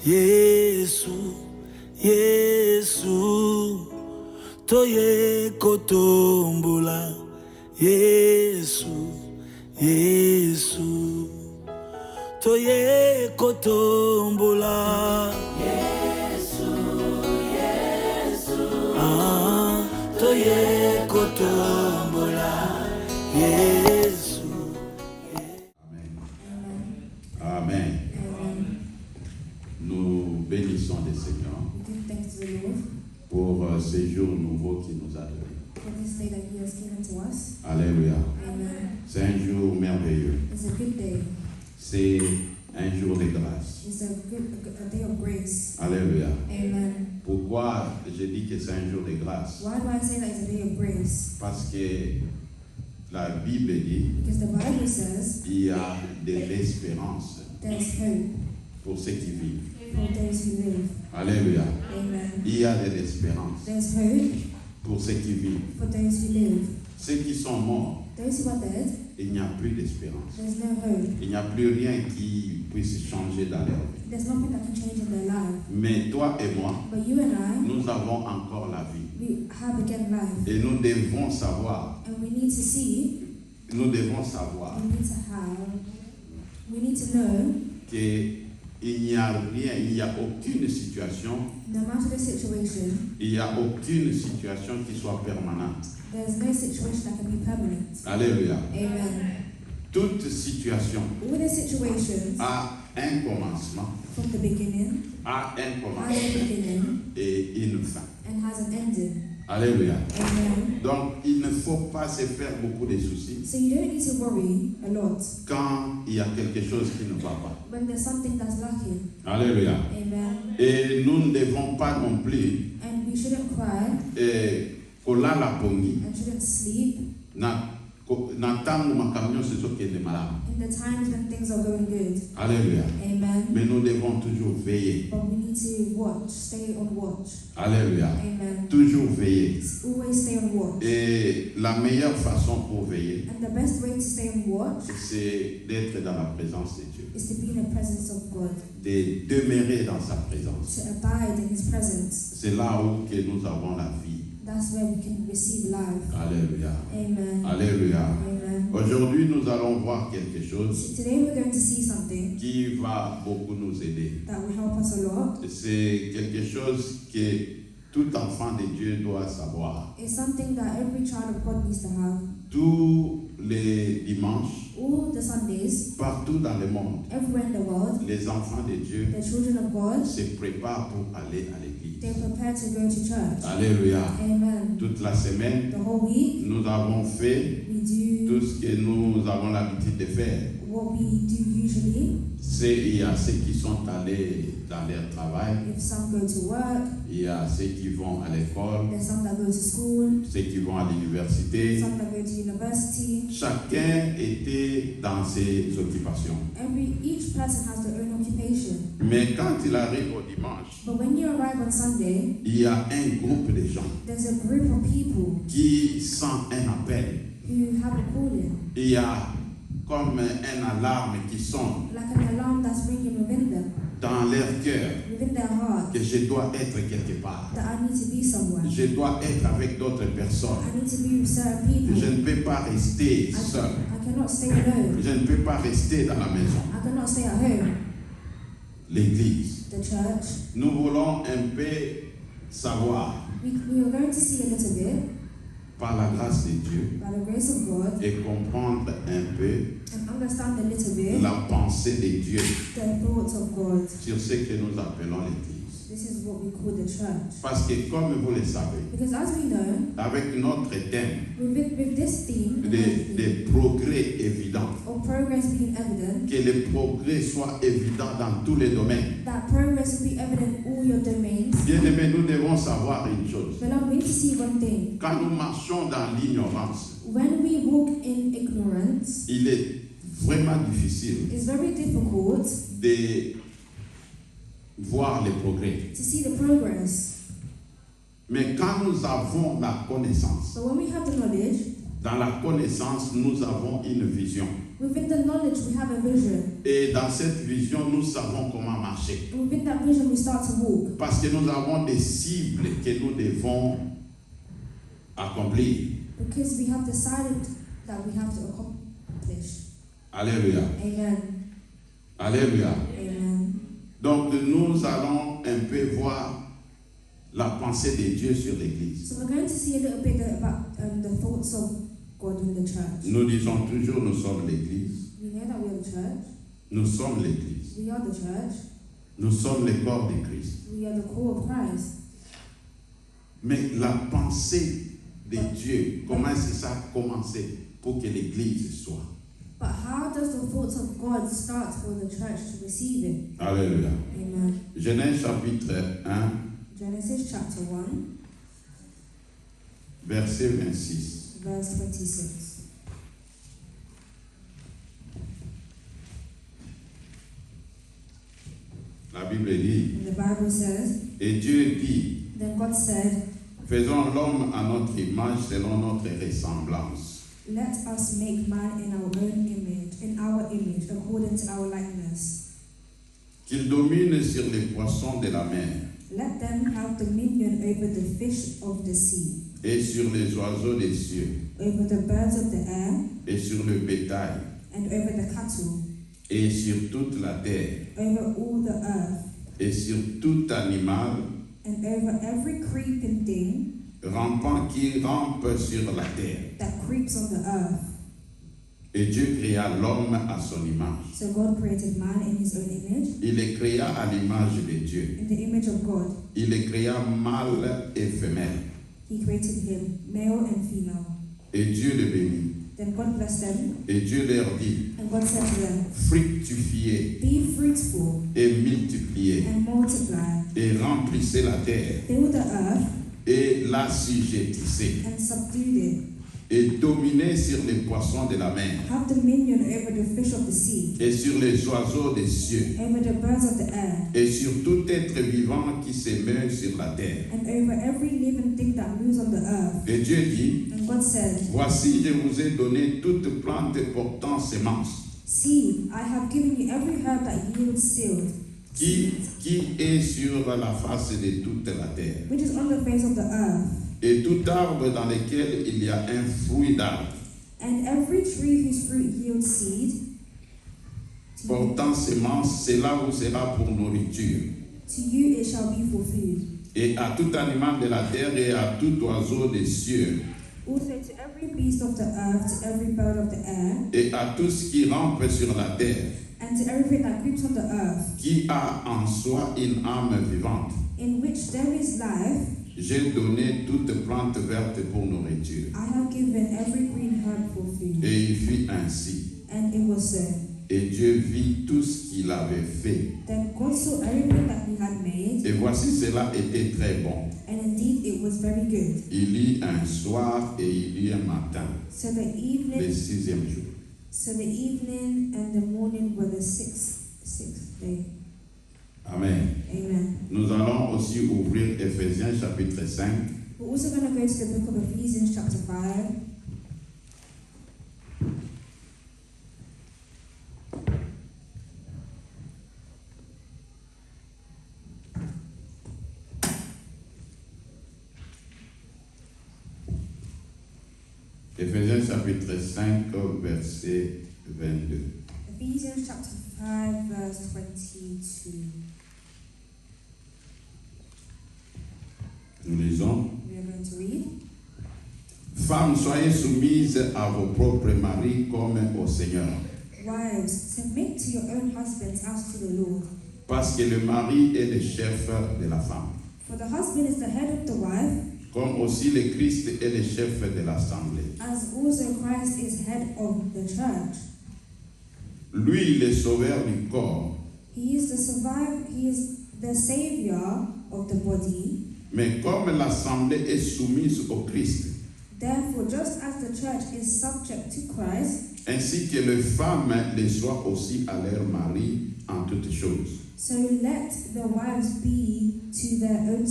Yesu, Yesu, toye kotombola. Yesu, Yesu, toye kotombola. Yesu, Yesu, toye kotombola. Yesu. Amen. Nous bénissons le Seigneur pour ce jour nouveau qui nous a donné. Alléluia. C'est un jour merveilleux. C'est un jour de grâce. Alléluia. Pourquoi je dis que c'est un jour de grâce? Parce que la Bible dit qu'il y a de l'espérance pour ceux qui vivent. Alléluia. Il y a de l'espérance pour ceux qui vivent. Ceux qui sont morts, il n'y a plus d'espérance. Il n'y a plus rien qui puisse changer dans leur vie. Mais toi et moi, nous avons encore la vie. Et nous devons savoir. Nous devons savoir qu'il n'y a rien, il n'y a aucune situation, il n'y a aucune situation qui soit permanente. Alléluia. Toute situation a un commencement, a un commencement et une fin. Alléluia. Donc, il ne faut pas se faire beaucoup de soucis quand il y a quelque chose qui ne va pas. Alléluia. Et nous ne devons pas non plus kola la pongi na tangu makamio c'est ce qui est malade. In the times when things are going good. Alléluia. Amen. Mais nous devons toujours veiller. But we need to watch, stay on watch. Alléluia. Amen. Toujours veiller. Always stay on watch. Et la meilleure façon pour veiller, And the best way to stay on watch c'est d'être dans la présence de Dieu. is to be in the presence of God. De demeurer dans sa présence. To abide in His presence. C'est là où que nous avons la vie. That's where we can receive life. Alléluia. Amen. Alléluia. Amen. Aujourd'hui, nous allons voir quelque chose Today we're going to see something qui va beaucoup nous aider. that will help us a lot. C'est quelque chose que tout enfant de Dieu doit savoir. It's something that every child of God needs to have. Tous les dimanches, All the Sundays, partout dans le monde, everywhere in the world, les enfants de Dieu the children of God, se préparent pour aller à l'église. they prepare to go to church. Alléluia. Amen. Toute la semaine, The whole week, nous avons fait we do tout ce que nous avons l'habitude de faire. what we do usually. Il y a ceux qui sont allés dans leur travail, If some go to work, il y a ceux qui vont à l'école, there's some that go to school, ceux qui vont à l'université. some that go to university. Chacun était dans ses occupations. Each person has their own occupation. Mais quand il arrive au dimanche, But when you arrive on Sunday, il y a un groupe de gens there's a group of people qui sent un appel. who have a calling, Il y a comme un alarme qui sonne like an alarm that's ringing within them, dans leur cœur within their heart, que je dois être quelque part. that I need to be somewhere. Je dois être avec d'autres personnes. I need to be with certain people. Je ne peux pas rester seul. I cannot stay alone. Je ne peux pas rester dans la maison. I cannot stay at home. L'église. The church. Nous voulons un peu savoir, We are going to see a little bit, par la grâce de Dieu, by the grace of God, et comprendre un peu and understand a little bit la pensée de Dieu the thoughts of God. sur ce que nous appelons l'Église. This is what we call the church. Parce que comme vous le savez, Because as we know, avec notre thème with this theme des progrès évidents, of progress being evident, que le progrès soit évident dans tous les domaines. that progress will be evident in all your domains. Bien-aimés, nous devons savoir une chose. Beloved, we need to see one thing. Quand nous marchons dans l'ignorance, When we walk in ignorance, il est vraiment difficile it's very difficult de voir les progrès. to see the progress. Mais quand nous avons la connaissance, But when we have the knowledge, dans la connaissance, nous avons une vision. Within the knowledge, we have a vision. Et dans cette vision, nous savons comment marcher. And within that vision, we start to walk. Parce que nous avons des cibles que nous devons accomplir. Because we have decided that we have to accomplish. Alléluia. Amen. Alléluia. Amen. Donc nous allons un peu voir la pensée de Dieu sur l'Église. So we're going to see a little bit about the thoughts of God in the church. Nous disons toujours nous sommes l'Église. We know that we are the church. Nous sommes l'Église. We are the church. Nous sommes le corps de Christ. We are the core of Christ. Mais la pensée de Dieu, comment est-ce que ça a commencé pour que l'Église soit? But how does the thoughts of God start for the church to receive it? Alléluia. Amen. Genèse chapitre 1, Genesis chapter 1, verset 26. verse 26. La Bible dit, And the Bible says, et Dieu dit, then God said, faisons l'homme à notre image selon notre ressemblance. let us make man in our own image, according to our likeness. Qu'il domine sur les poissons de la mer Let them have dominion over the fish of the sea, et sur les oiseaux des cieux over the birds of the air, et sur le bétail and over the cattle, et sur toute la terre over all the earth, et sur tout animal and over every creeping thing rampant qui rampe sur la terre. that creeps on the earth. Et Dieu créa l'homme à son image. So God created man in his own image, Il les créa à l'image de Dieu. in the image of God. Il les créa mâle et femelle. He created him, male and female. Et Dieu les bénit. Then God blessed them, Et Dieu leur dit, and God said to them, fructifiez be fruitful et multipliez and multiply, et remplissez la terre fill the earth et l'assujettissez and subdue it. et dominez sur les poissons de la mer Have dominion over the fish of the sea, et sur les oiseaux des cieux over the birds of the air, et sur tout être vivant qui se meut sur la terre. and over every living thing that moves on the earth. Et Dieu dit, And God said, voici, je vous ai donné toute plante portant semence see, I have given you every herb that yields seed, qui est sur la face de toute la terre, which is on the face of the earth, et tout arbre dans lequel il y a un fruit d'arbre and every tree whose fruit yields seed. portant semence, cela vous sera pour nourriture. To you it shall be for food. Et à tout animal de la terre et à tout oiseau des cieux, Also to every beast of the earth, to every bird of the air, et à tout ce qui rampe sur la terre, and to everything that creeps on the earth, qui a en soi une âme vivante. in which there is life, J'ai donné toute plante verte pour nourriture. I have given every green herb for food. Et il fit ainsi. And it was so. Et Dieu vit tout ce qu'il avait fait. Then God saw everything that he had made, Et voici, cela était très bon. and indeed it was very good. Il y eut un soir et il y eut un matin, So the le evening, 6e jour. and the morning were the sixth day. Amen. Amen. Nous allons aussi ouvrir Éphésiens chapitre 5. We're also going to go to the book of Ephesians chapter 5. Éphésiens chapitre 5, verset 22. Ephesians chapter 5, verse 22. Nous lisons. We are going to read. Femmes, soyez soumises à vos propres maris comme au Seigneur. Wives, submit to your own husbands as to the Lord. Parce que le mari est le chef de la femme. For the husband is the head of the wife, Comme aussi le Christ est le chef de l'assemblée. as also Christ is head of the church. Lui, le sauveur du corps. He is the savior of the body. Mais comme l'assemblée est soumise au Christ, Therefore, just as the church is subject to Christ, ainsi que les femmes le soient aussi à leur mari en toutes choses. so let the wives be to their own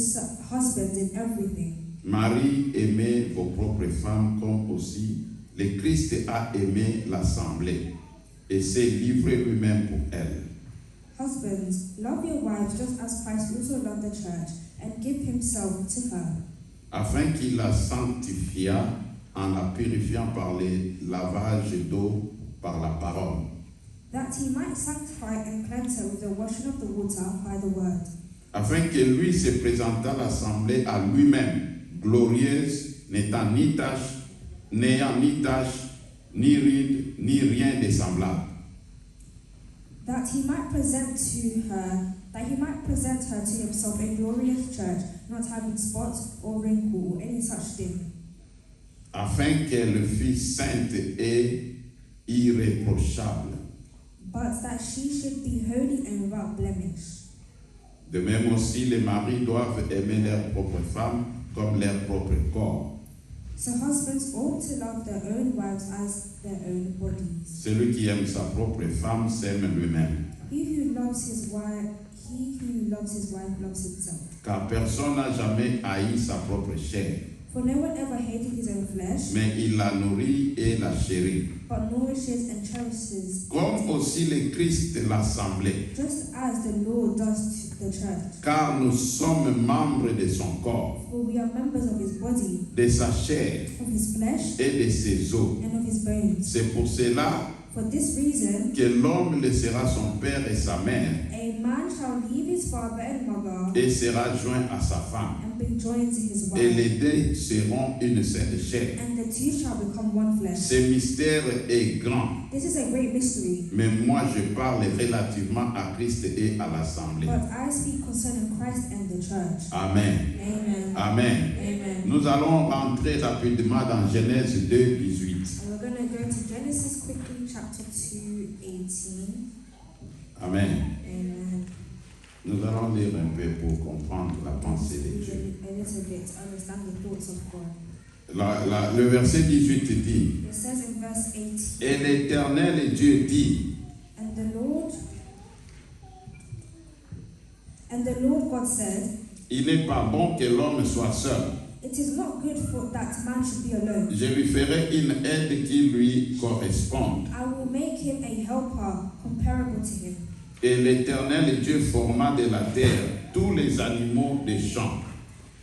husbands in everything. Marie, aimez vos propres femmes comme aussi le Christ a aimé l'assemblée et s'est livré lui-même pour elle. Husbands, love your wives just as Christ also loved the church and gave himself to her, afin qu'il la sanctifiât en la purifiant par le lavage d'eau par la parole, that he might sanctify and cleanse her with the washing of the water by the word, afin que lui se présentât l'assemblée à lui-même, glorieuse, n'ayant ni tache, ni ride, ni rien de semblable. that he might present her to himself a glorious church, not having spot or wrinkle or any such thing, Afin qu'elle fût sainte et irréprochable. but that she should be holy and without blemish. De même aussi, les maris doivent aimer leur propre femme comme leur propre corps. So husbands ought to love their own wives as their own bodies. Celui qui aime sa propre femme s'aime lui-même. He who loves his wife loves himself. Car personne n'a jamais haï sa propre chair, For no one ever hated his own flesh, mais il la nourrit et la chérit. but nourishes and cherishes, Comme aussi le Christ l'assemblée, just as the Lord does to the church. car nous sommes membres de son corps, For we are members of his body, de sa chair of his flesh, et de ses os. and of his bones. C'est pour cela For this reason, que l'homme laissera son père et sa mère a man shall leave his father and mother et sera joint à sa femme. and be joined to his Et wife, les deux seront une seule chair. and the two shall become one flesh. Ce mystère est grand, This is a great mystery, mais moi je parle relativement à Christ et à l'assemblée. but I speak concerning Christ and the church. Amen. Amen. Amen. Amen. Nous allons rentrer rapidement dans Genèse 2, 18. And we're going to go to Genesis quickly, chapter 2:18. Amen. Amen. Nous allons lire un peu pour comprendre la pensée de Dieu. A little bit to understand the thoughts of God. Le verset 18 dit, It says in verse 18, et l'Éternel Dieu dit, and the Lord God said, il n'est pas bon que l'homme soit seul. it is not good for that man should be alone. Je lui ferai une aide qui lui corresponde. I will make him a helper comparable to him. Et l'Éternel Dieu forma de la terre tous les animaux des champs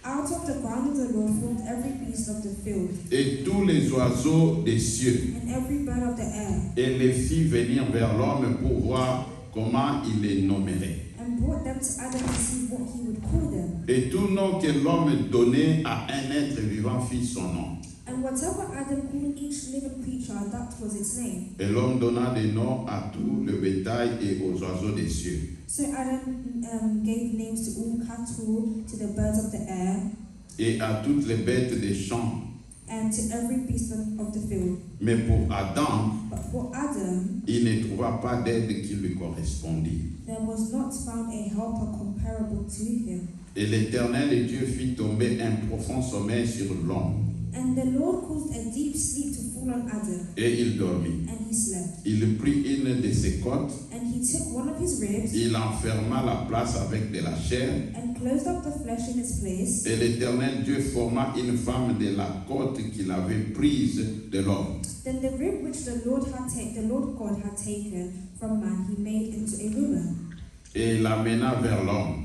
Out of the ground the Lord formed every beast of the field, et tous les oiseaux des cieux, and every bird of the air, et les fit venir vers l'homme pour voir comment il les nommerait. and brought them to Adam to see what he would call them. Et tout nom que l'homme donnait à un être vivant fit son nom. And whatever Adam called each living creature, that was its name. Et l'homme donna des noms à tout le bétail et aux oiseaux des cieux. So Adam gave names to all cattle, to the birds of the air, Et à toutes les bêtes des champs. and to every beast of the field. Mais pour Adam, But for Adam, il ne trouva pas d'aide qui lui correspondit. there was not found a helper comparable to him. Et l'Éternel Dieu fit tomber un profond sommeil sur l'homme. And the Lord caused a deep sleep to fall on Adam, Et il dormit. and he slept. Il prit une de ses côtes, And he took one of his ribs, il enferma la place avec de la chair. and closed up the flesh in its place. Et l'Éternel Dieu forma une femme de la côte qu'il avait prise de l'homme. Then the rib which the Lord God had taken from man, he made into a woman, Et il l'amena vers l'homme.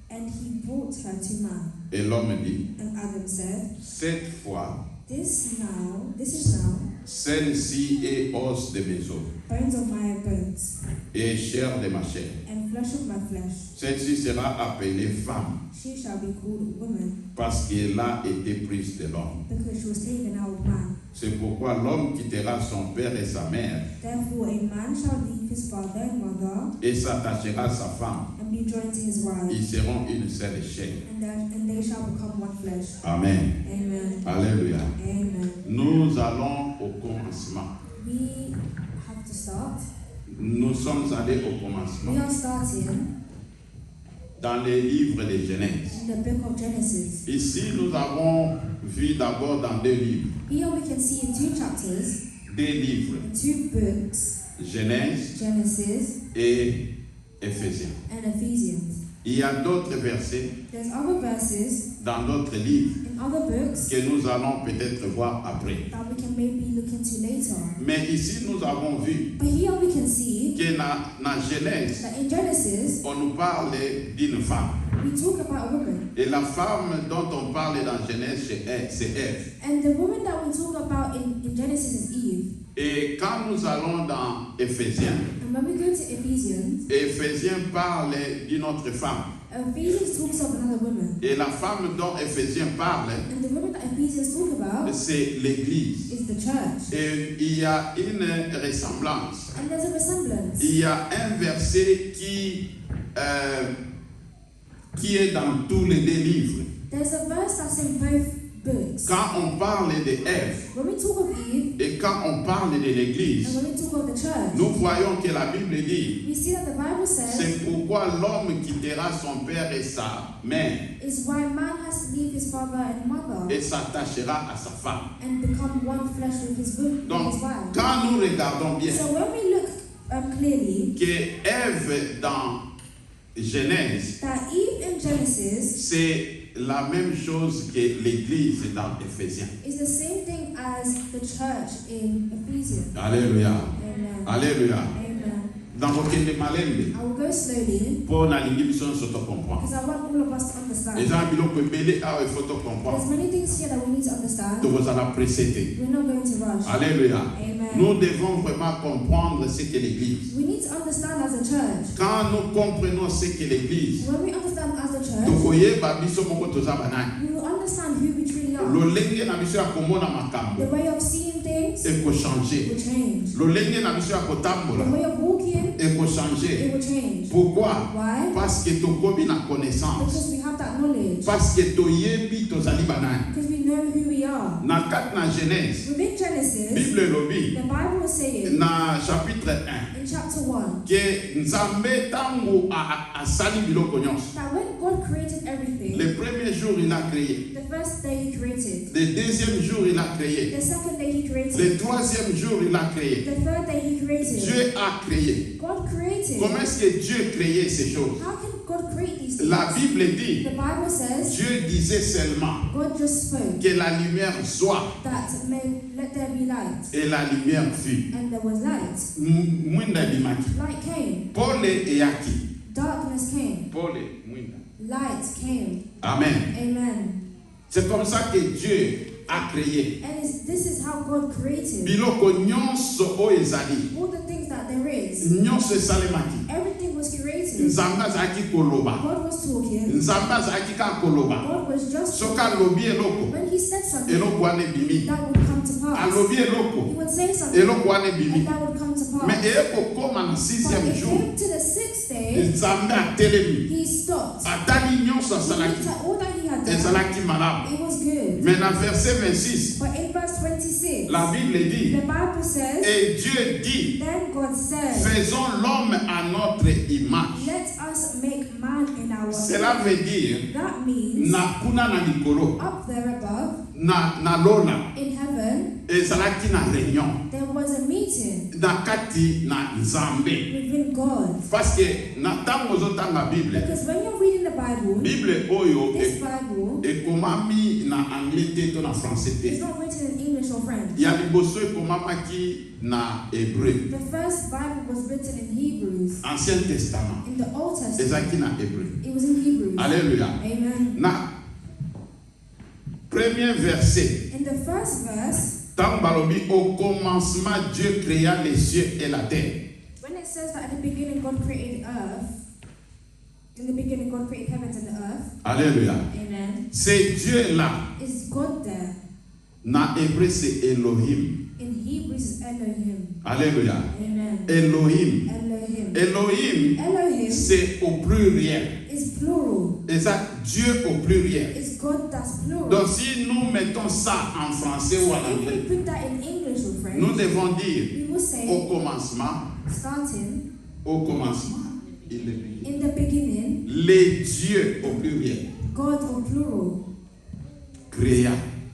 and he brought her to man. Et l'homme dit, And Adam said, cette fois, This is now celle-ci est os de mes os bones of my bones, et chair de ma chair. and flesh of my flesh. Celle-ci sera appelée femme She shall be called woman, parce qu'elle a été prise de l'homme. because she was taken out of man. C'est pourquoi l'homme quittera son père et sa mère Therefore a man shall leave his father and mother, et s'attachera à sa femme. and be joined to his wife, Ils seront une seule chair. and they shall become one flesh. Amen. Amen. Alléluia. Amen. Nous allons au commencement. We have to start. Nous sommes allés au We commencement are starting dans les livres de Genèse. in the book of Genesis. Ici, nous avons vu d'abord dans deux livres. Here we can see in two chapters, Deux livres, two books, Genèse Genesis et Éphésiens. and Ephesians. Il y a d'autres versets There's other verses dans d'autres livres in other books que nous allons peut-être voir après. that we can maybe look into later. Mais ici, nous avons vu But here we can see que dans Genèse, that in Genesis, on nous parle d'une femme. we talk about a woman. Et la femme dont on parle dans Genèse, c'est Ève. And the woman that we talk about in Genesis is Eve. Et quand nous allons dans Éphésiens, And when we go to Ephesians, Éphésiens parle d'une autre femme. Ephesians talks of another woman. Et la femme dont Éphésiens parle, And the woman that Ephesians talk about c'est l'Église. is the church. Et il y a une ressemblance. And there's a resemblance. Il y a un verset qui est dans tous les deux livres. There's a verse that's in both books. Quand on parle de Ève When we talk of Eve et quand on parle de l'Église, and when we talk of the church, nous voyons que la Bible dit, we see that the Bible says c'est pourquoi l'homme quittera son père et sa mère is why man has to leave his father and mother et s'attachera à sa femme. and become one flesh with his Donc, wife. quand nous regardons bien So when we look clearly que Ève dans Genèse, that Eve in Genesis c'est la même chose que l'Église dans Éphésiens. is the same thing as the church in Ephesians. Alléluia. Amen. Alléluia. Amen. Dans vos malembe, I will go slowly pour na lingi biso soto comprendre. because I want all of us to understand. Les gens biloko ebele awa il faut to comprendre. There's many things here that we need to understand. Tu vous allez précéder. We're not going to rush. Alléluia. Amen. Nous devons vraiment comprendre ce qu'est l'Église. We need to understand as a church. Quand nous comprenons ce qu'est l'Église, When we understand as a church, tokoyeba biso moko toza banani. we will understand who we truly are. Lolenge na biso ya komona makambo The way of seeing things ekochanger. will change. Lolenge na biso ya The kotambola way of walking, ekochanger. it will change. Pourquoi? Why? Parce que tokobi na connaissance. Because we have that knowledge. Parce que toyebi tozali banani. Because we know who we are. Na kati na Genèse, Within Genesis, Bible elobi the Bible is saying na chapitre 1 in chapter 1 que Nzambe tango asali biloko nyonso. that when God created everything, Le premier jour il a créé. the first day He created, Le deuxième jour il a créé. the second day He created, Le troisième jour il a créé. the third day He created. Dieu a créé. God created. Comment est-ce que Dieu créait ces choses? How can God create these things? La Bible dit, The Bible says Dieu disait seulement God just spoke que la lumière soit that let there be light, et la lumière fut. and there was light. Mwinda bimaki. Light came, Paul eyaki. darkness came, Paul mwinda. light came. Amen. Amen. C'est comme ça que Dieu a créé. And this is how God created Biloko nyonso o ezali. all the things that there is. Nyonso esalemaki. Everything was created. Nzambe azalaki koloba. God was talking. Nzambe azalaki ka koloba. God was just Soki talking. alobi eloko, When He said something, eloko wana ebimi. that would come to pass. Alobi He eloko, would say something, eloko wana and ebimi. that would come to Mais pass. eye kokoma na But sixième it jour, came to the sixth day, Nzambe atelemi. He stopped. Atali nyonso He looked asalaki. at all that He had done. Ezalaki malamu. It was good. Mais na verset 26, But in verse 26, la Bible dit, the Bible says, et Dieu dit, then God said, faisons l'homme à notre image. let us make man in our Cela image. veut dire, That means na kuna na likolo, up there above, na lola, in heaven, ezalaki na réunion, there was a meeting na kati na Nzambe. within God. Parce que na ntango ozotanga Bible, Because when you're reading the Bible, Bible oyo this Bible ekomami na anglais te to na français is te. not written in English or French. Ya liboso ekomamaki na hébreu. The first Bible was written in Hebrews. Ancien Testament. In the Old Testament, Ezalaki na hébreu. it was in Hebrews. Alléluia. Amen. Na premier verset, In the first verse, tant balobi au commencement Dieu créa les cieux et la terre. when it says that at the beginning God created earth, in the beginning God created heavens and the earth, Alléluia. amen, C'est Dieu là. is God there. Na hébreu c'est Elohim. In Hebrews is Elohim. Alléluia. Amen. Elohim. Elohim. Elohim Elohim c'est au pluriel. is plural. Et ça, Dieu au pluriel. It's God that's plural. Donc si nous mettons ça en français ou en If we anglais, put that in English or French, nous devons dire we will say, au commencement, il est in the beginning, les dieux au pluriel God or plural créa.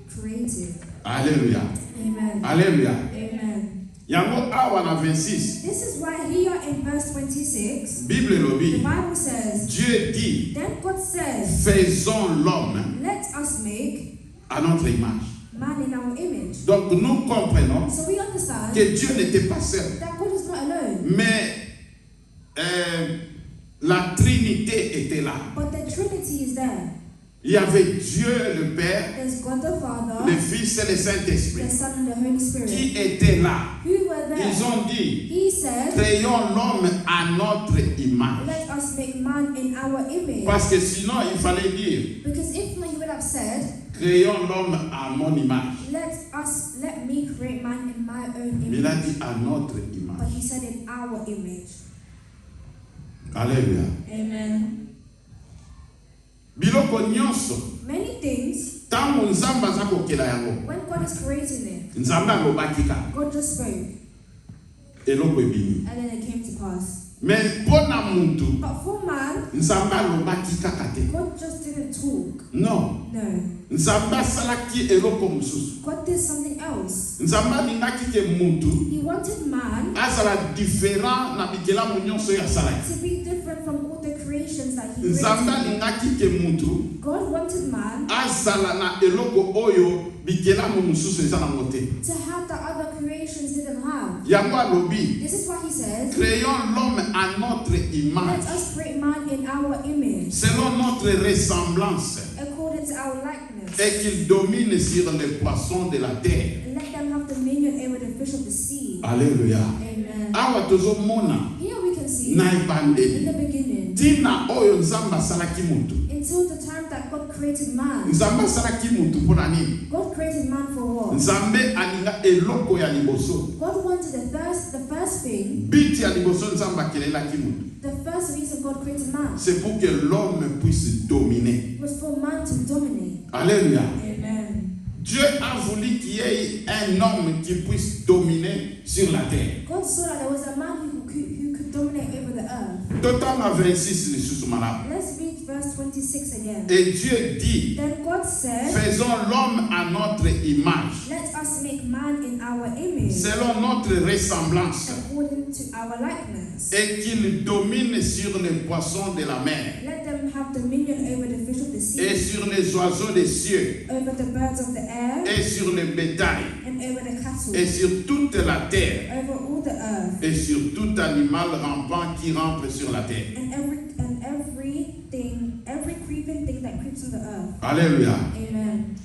created. Alléluia. Amen. Alléluia. Amen. Yango awa na 26. This is why here in verse 26, Bible the lobi. Bible says, Dieu dit, then God says, faisons l'homme let us make à notre image. man in our image. Donc nous comprenons So we understand que Dieu n'était pas seul. that God is not alone, Mais la Trinité était là. but the Trinity is there. Il y avait Dieu le Père, There's God the Father, le Fils et le Saint-Esprit the Son and the Holy Spirit. qui étaient là. Who were there? Ils ont dit, He said, créons l'homme à notre image. let us make man in our image. Parce que sinon, il fallait dire, Because if not, he would have said, créons l'homme à mon image. let me create man in my own Mais il a image. dit à notre But image. he said in our image. Alléluia. Amen. Biloko nyonso, Many things, tango nzambe aza kokela yango, when God is creating it, nzambe alobaki kaka, God just spoke, eloko ebimi. and then it came to pass. Mais mpona muntu, But for man, nzambe alobaki kaka te. God just didn't talk. Non, No. nzambe asalaki eloko mosusu. God did something else. Nzambe alingaki ke muntu He wanted man azala différent na bikelamu nyonso oyo asalaki. to be different from all the creations that he Nzambe created. alingaki ke muntu God wanted man azala na eloko oyo bikelamu mosusu eza nango te. to have the other creations didn't have. Yango alobi, This is why he says, créons l'homme à notre let image, us create man in our image, selon notre ressemblance, according to our likeness, et qu'il domine sur les poissons de la terre. and let them have dominion over the fish of the sea. Alléluia. Amen. Awa tozomona Here we can see, na in ebandeli the beginning, ntina oyo nzambe asalaki mutu. until the time that God created man. Nzambe asalaki mutu mpona nini? God created man for what? Nzambe alinga eloko ya liboso. God wanted the first thing, Biti ya liboso nzambe akelelaki mutu. the first reason God created man C'est pour que l'homme puisse dominer. was for man to dominate. Alléluia. Amen. Dieu a voulu qu'il y ait un homme qui puisse dominer sur la terre. God saw that there was a man who could dominate over the earth. Total à 26 lisusu malamu. Let's read verse 26 again. Et Dieu dit, Then God said, faisons l'homme à notre image, let us make man in our image, selon notre ressemblance, according to our likeness. et qu'il domine sur les poissons de la mer, Let them have dominion over the fish of the et sea, sur les oiseaux des cieux, over the birds of the air, et sur le bétail, and over the cattle, et sur toute la terre, over all the earth, et sur tout animal rampant qui rampe sur la terre. and every creeping thing that creeps on the earth. Alléluia. Amen.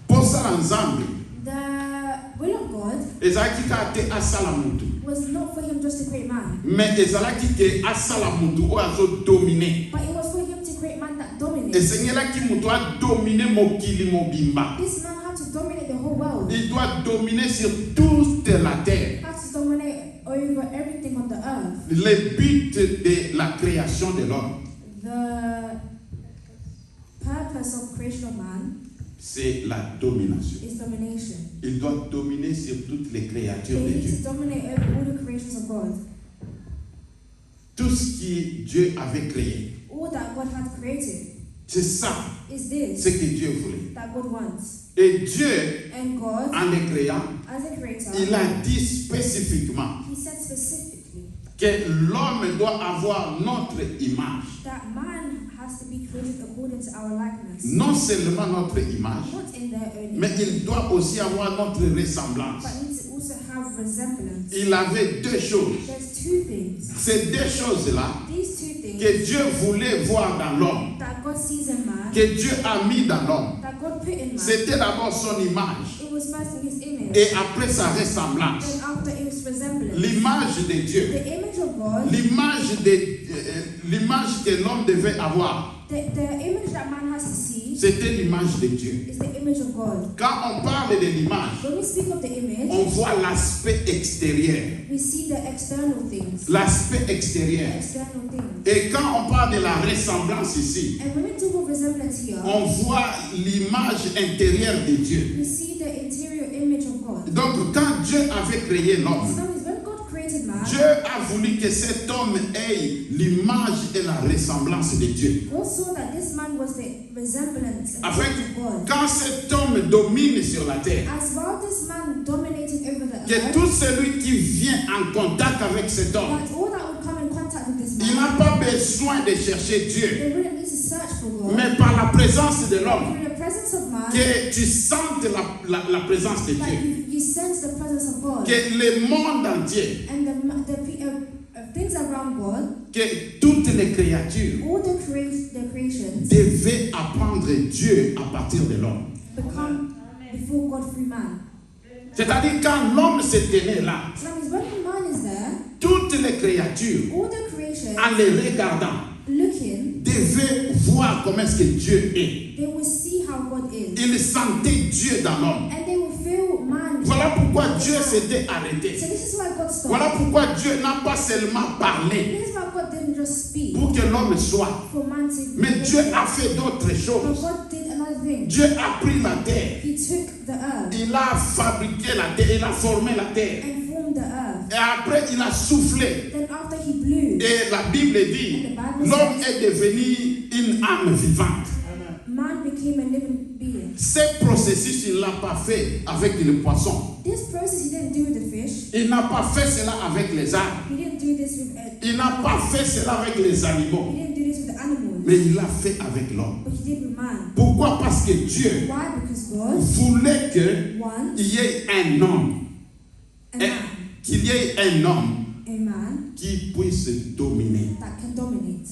Posala nzambe, The will of God ezalaki kaka te asala mutu, was not for him just to create man, mais ezalaki ke asala mutu oyo azodomine. but it was for him to create man that dominates. Esengelaki mutu adomine mokili mobimba. This man had to dominate the whole world. Il doit dominer sur toute la terre. He had to dominate over everything on the earth. Le but de la création de l'homme, The purpose of creation of man c'est la domination. is domination. Il doit dominer sur toutes les créatures They de need Dieu. to dominate over all the creations of God. Tout ce que Dieu avait créé, All that God had created c'est ça is ce this que Dieu voulait. that God wants. Et Dieu, And God, en les créant, as a creator, il a dit spécifiquement he said specifically que l'homme doit avoir notre image. that man has to be created according to our likeness. Non seulement notre image, Not in their own mais image, il doit aussi avoir notre ressemblance. but needs to also have resemblance. Il avait deux choses. There's two things. Ces deux choses-là These two things que Dieu voulait voir dans l'homme, that God sees in man, que Dieu a mis dans l'homme, that God put in man. c'était d'abord son image It was first in his image, et après sa ressemblance. then after his resemblance. L'image de Dieu, The image of God, l'image que l'homme devait avoir, the image that man has to see c'était l'image de Dieu. is the image of God. Quand on parle de l'image, When we speak of the image, on voit l'aspect extérieur. we see the external things. L'aspect The extérieur. external things. Et quand on parle de la ressemblance ici, And when we talk of resemblance here, on voit l'image intérieure de Dieu. we see the interior image of God. Donc quand Dieu avait créé So l'homme, that means when God created man, Dieu Dieu a voulu que cet homme ait l'image et la ressemblance de Dieu. God saw that this man was the resemblance and Afin image of que God. quand cet homme domine sur la terre, As while this man dominated over the que earth, tout celui qui vient en contact avec cet homme, that all that would come in contact with this il man, n'a pas besoin de chercher Dieu, they wouldn't need to search for God. mais par la présence de l'homme, Through the presence of man, que tu sentes la présence de that Dieu, you sense the presence of God. que le monde entier, And the things around God, que toutes les créatures all the creations, devaient apprendre Dieu à partir de l'homme. become before God through man. C'est-à-dire quand l'homme se tenait là, So that means when man is there, toutes les créatures, all the creation en les regardant, looking, devaient voir comment est-ce que Dieu est. they will see how God is. Ils sentaient Dieu dans l'homme. And they will feel man. Voilà pourquoi Dieu s'était arrêté. So this is why God stopped. Voilà pourquoi Dieu n'a pas seulement parlé This is why God didn't just speak pour que l'homme soit. for man to. Mais Dieu a fait d'autres But choses. God did another thing. Dieu a pris la terre. He took the earth Il a fabriqué la terre. Il a formé la terre. and formed the earth. Et après, il a soufflé. Then after he blew, Et la Bible dit, l'homme est devenu une âme vivante. man became a living being. Ce processus, il ne l'a pas fait avec le poisson. This process he didn't do with the fish. Il n'a pas fait cela avec les arbres. He didn't do this with. Il n'a pas fait cela avec les He animaux. didn't do this with the animals. Mais il l'a fait avec l'homme. But he did with man. Pourquoi? Parce que Dieu Why? Because God voulait qu'il wants y ait un homme. a man, Qu'il y ait un homme a man qui puisse dominer. that can dominate.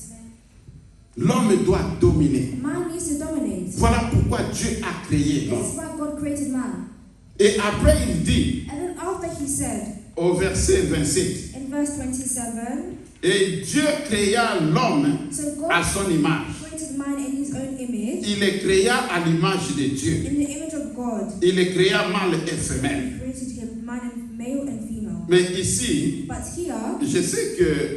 L'homme doit dominer. Man needs to dominate. Voilà pourquoi Dieu a créé This l'homme. is why God created man. Et après, il dit, And then after he said au verset 27, in verse 27, et Dieu créa l'homme so God à son image. created man in his own image, Il le créa à l'image de Dieu. in the image of God. Il le créa mâle et femelle. He created him man and male and female. Mais ici, But here, je sais que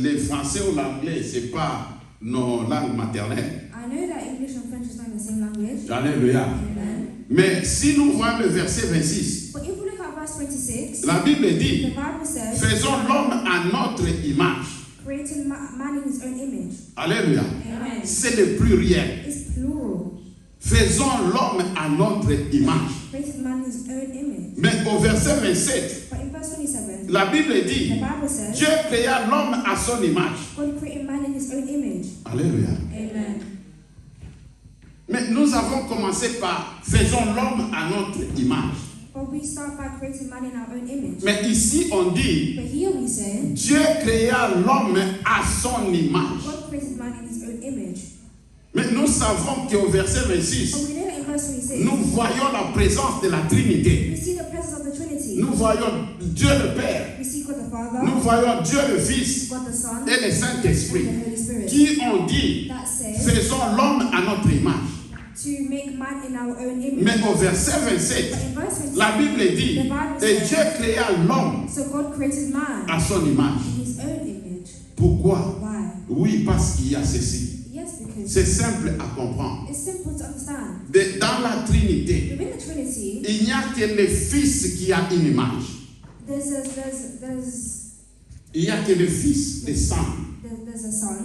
le français ou l'anglais, ce n'est pas nos langues maternelles. I know that English and French is not the same language. Alléluia. Amen. Mais si nous voyons le verset 26, But if we look at verse 26, la Bible the dit, Bible says, faisons l'homme à notre image. creating man in his own image. Alléluia. Amen. C'est le pluriel. It's plural. Faisons l'homme à notre image. Created man in his own image. Mais au verset 27, But in verse 27, la Bible the dit, Bible says, Dieu créa l'homme à son image. God created man in his own image. Alléluia. Amen. Mais nous avons commencé par faisons l'homme à notre image. But we start by creating man in our own image. Mais ici on dit, But here we say, Dieu créa l'homme à son image. God created man in his own image. Mais nous savons qu'au verset But 26, we know that in verse 26, nous voyons la présence de la Trinité. we see the presence of the Trinity. Nous voyons Dieu le Père. We see God the Father, Nous voyons Dieu le Fils God the Son, et le and Saint-Esprit the Holy Spirit. qui ont dit, That says, faisons l'homme à notre image. to make man in our own image. Mais au verset 27, But in verse 27, la Bible dit, et Dieu créa l'homme so God created man à son image. in his own image. Pourquoi? Why? Oui, parce qu'il y a ceci. Yes, because C'est simple à comprendre. it's simple to understand. Dans la Trinité, Within the Trinity, il n'y a que le Fils qui a une image. there's Il n'y a que le Fils, le sang. a son.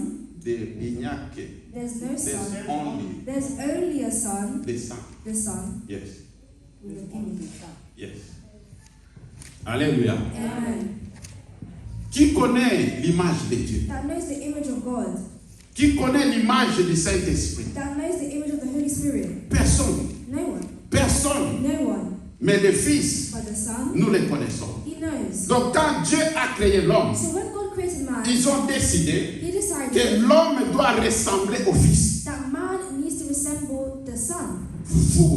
Il n'y a que There's no there's son. only There's only a son, the Son. the Son, Yes. with an image. Yes. Alléluia. Amen. Qui connaît l'image de Dieu? That knows the image of God. Qui connaît l'image du Saint-Esprit? That knows the image of the Holy Spirit. Personne. No one. Personne. No one. Mais le Fils, But the Son, nous le connaissons. he knows. Donc quand Dieu a créé l'homme, So when God created man, ils ont décidé he que decided l'homme doit ressembler au Fils. that man needs to resemble the Son.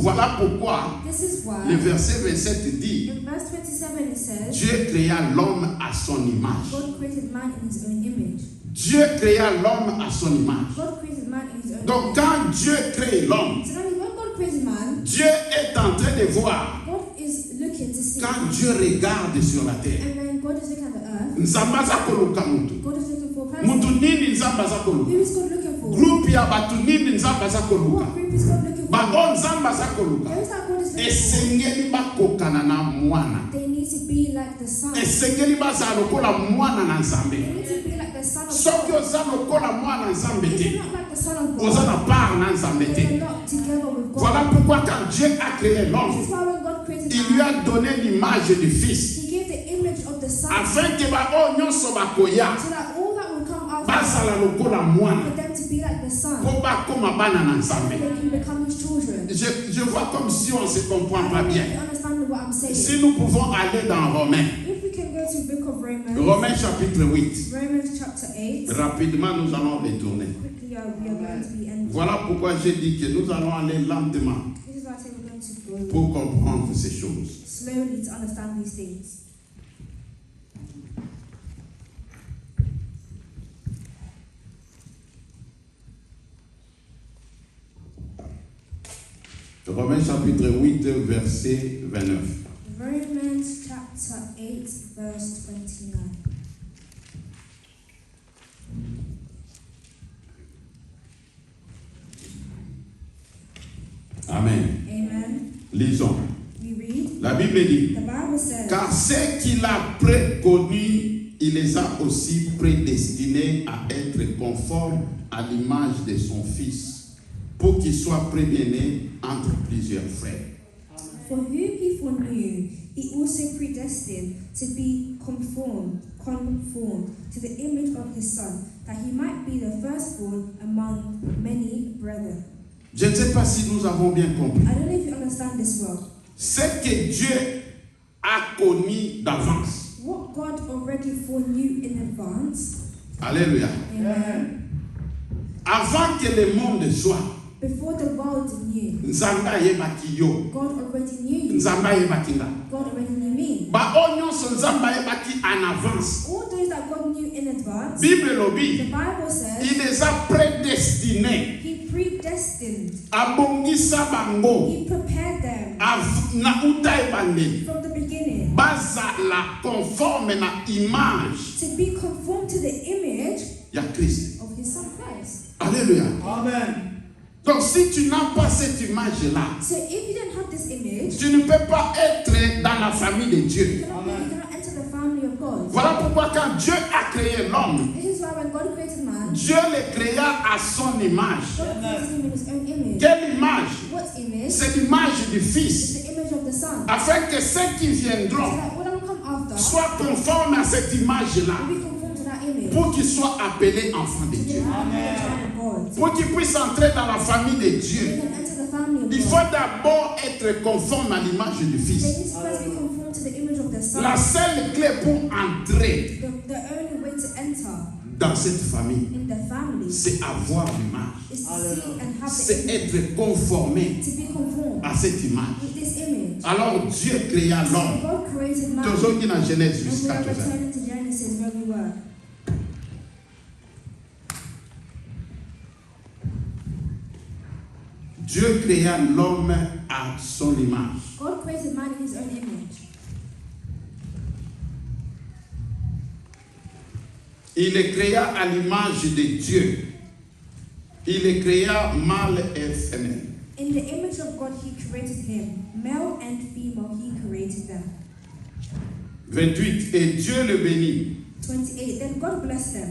Voilà pourquoi This is why le verset 27 dit, in verse 27 it says, Dieu créa l'homme à son image. God created man in his own image. Dieu créa l'homme à son image. God created man in his own Donc image. quand Dieu crée l'homme, So that means when God created man, Dieu est en train de voir. God is looking to see. Quand Dieu regarde sur la terre, And when God is looking at the earth, nzambe aza koluka mutu. God is looking for a person. Mutu nini nzambe aza koluka? Who is God looking for? Groupe ya batu nini nzambe aza koluka? What group is God looking for? Bango nzambe aza koluka. Those that God is looking for, Esengeli bakokana na mwana. they need to be like the son. esengeli bazala lokola mwana na nzambe. They need to be like the son of Soki God. oza lokola mwana nzambe If te, you're not like the son of oza God, na part na nzambe then te. you're not together with God. Voilà pourquoi quand Dieu a créé l'homme, This is why when God created il lui man, a donné l'image du Fils, He gave the image of the son, afin que bao nyonso bakoya so that all that will come after bazala lokola mwana, for them to be like the son, po bakoma bana na so nzambe. they can become His children. Je vois comme si on ne se comprend I pas don't know if bien. you understand what I'm saying. Si nous pouvons aller dans Romains, If we can go to the book of Romans, Romains chapitre 8, Romans chapter 8, rapidement nous allons retourner. quickly we are going to be ending. Voilà pourquoi j'ai dit que nous allons aller lentement This is why I say we're going to go pour comprendre ces choses. slowly to understand these things. Romains chapitre 8, verset 29. Romans chapter 8, verse 29. Amen. Amen. Lisons. We read, La Bible dit, the Bible says, car ceux qu'il a préconnus, il les a aussi prédestinés à être conformes à l'image de son Fils, pour qu'il soit premier-né entre plusieurs frères. for who he foreknew, he also predestined to be conformed to the image of his Son, that he might be the firstborn among many brethren. Je ne sais pas si nous avons bien compris. I don't know if you understand this well. Ce que Dieu a connu d'avance. What God already foreknew in advance, Alléluia. amen, Avant que le monde soit, before the world knew, Nzambe ayebaki yo. God already knew you. Nzambe ayebaki nga. God already knew me. Ba o nyonso Nzambe ayebaki en avance. All those that God knew in advance, Bible the lobi, Bible says, il les a prédestinés. He predestined. Abongisa bango. He prepared them Na uta ebandeli. from the beginning Bazala conforme na image to be conformed to the image ya Christ. of His Son Christ. Alléluia. Amen. Donc si tu n'as pas cette image-là, So if you don't have this image, tu ne peux pas être dans la famille de Dieu. you cannot enter the family of God. Voilà pourquoi quand Dieu a créé l'homme, This is why when God created man, Dieu le créa à son image. God created him in His own image. Quelle image? What image? C'est l'image du It's Fils. the image of the Son. Afin que ceux qui So viendront that what will come after soient conformes à cette image-là. will be conformed to that image. Pour qu'ils soient appelés enfants de To Dieu. be a child of God. Pour qu'ils puissent entrer dans la famille de You Dieu. can enter the family of Il God. faut d'abord être conforme à l'image du They Fils. need to first be conformed to the image of the Son. La seule clé pour entrer The only way to enter dans cette famille, in the family c'est avoir l'image. is to see and have the C'est image, être conformé to be conformed à cette image. with this image. Alors Dieu créa l'homme. God created man, Toujours qui dans Genèse and we jusqu'à are tout ça. returning to Genesis where we were. Dieu créa l'homme à son image. God created man in His own image. Il le créa à l'image de Dieu. Il le créa mâle et femelle. In the image of God, He created him, male and female. He created them. 28. Et Dieu le bénit. 28. Then God blessed them,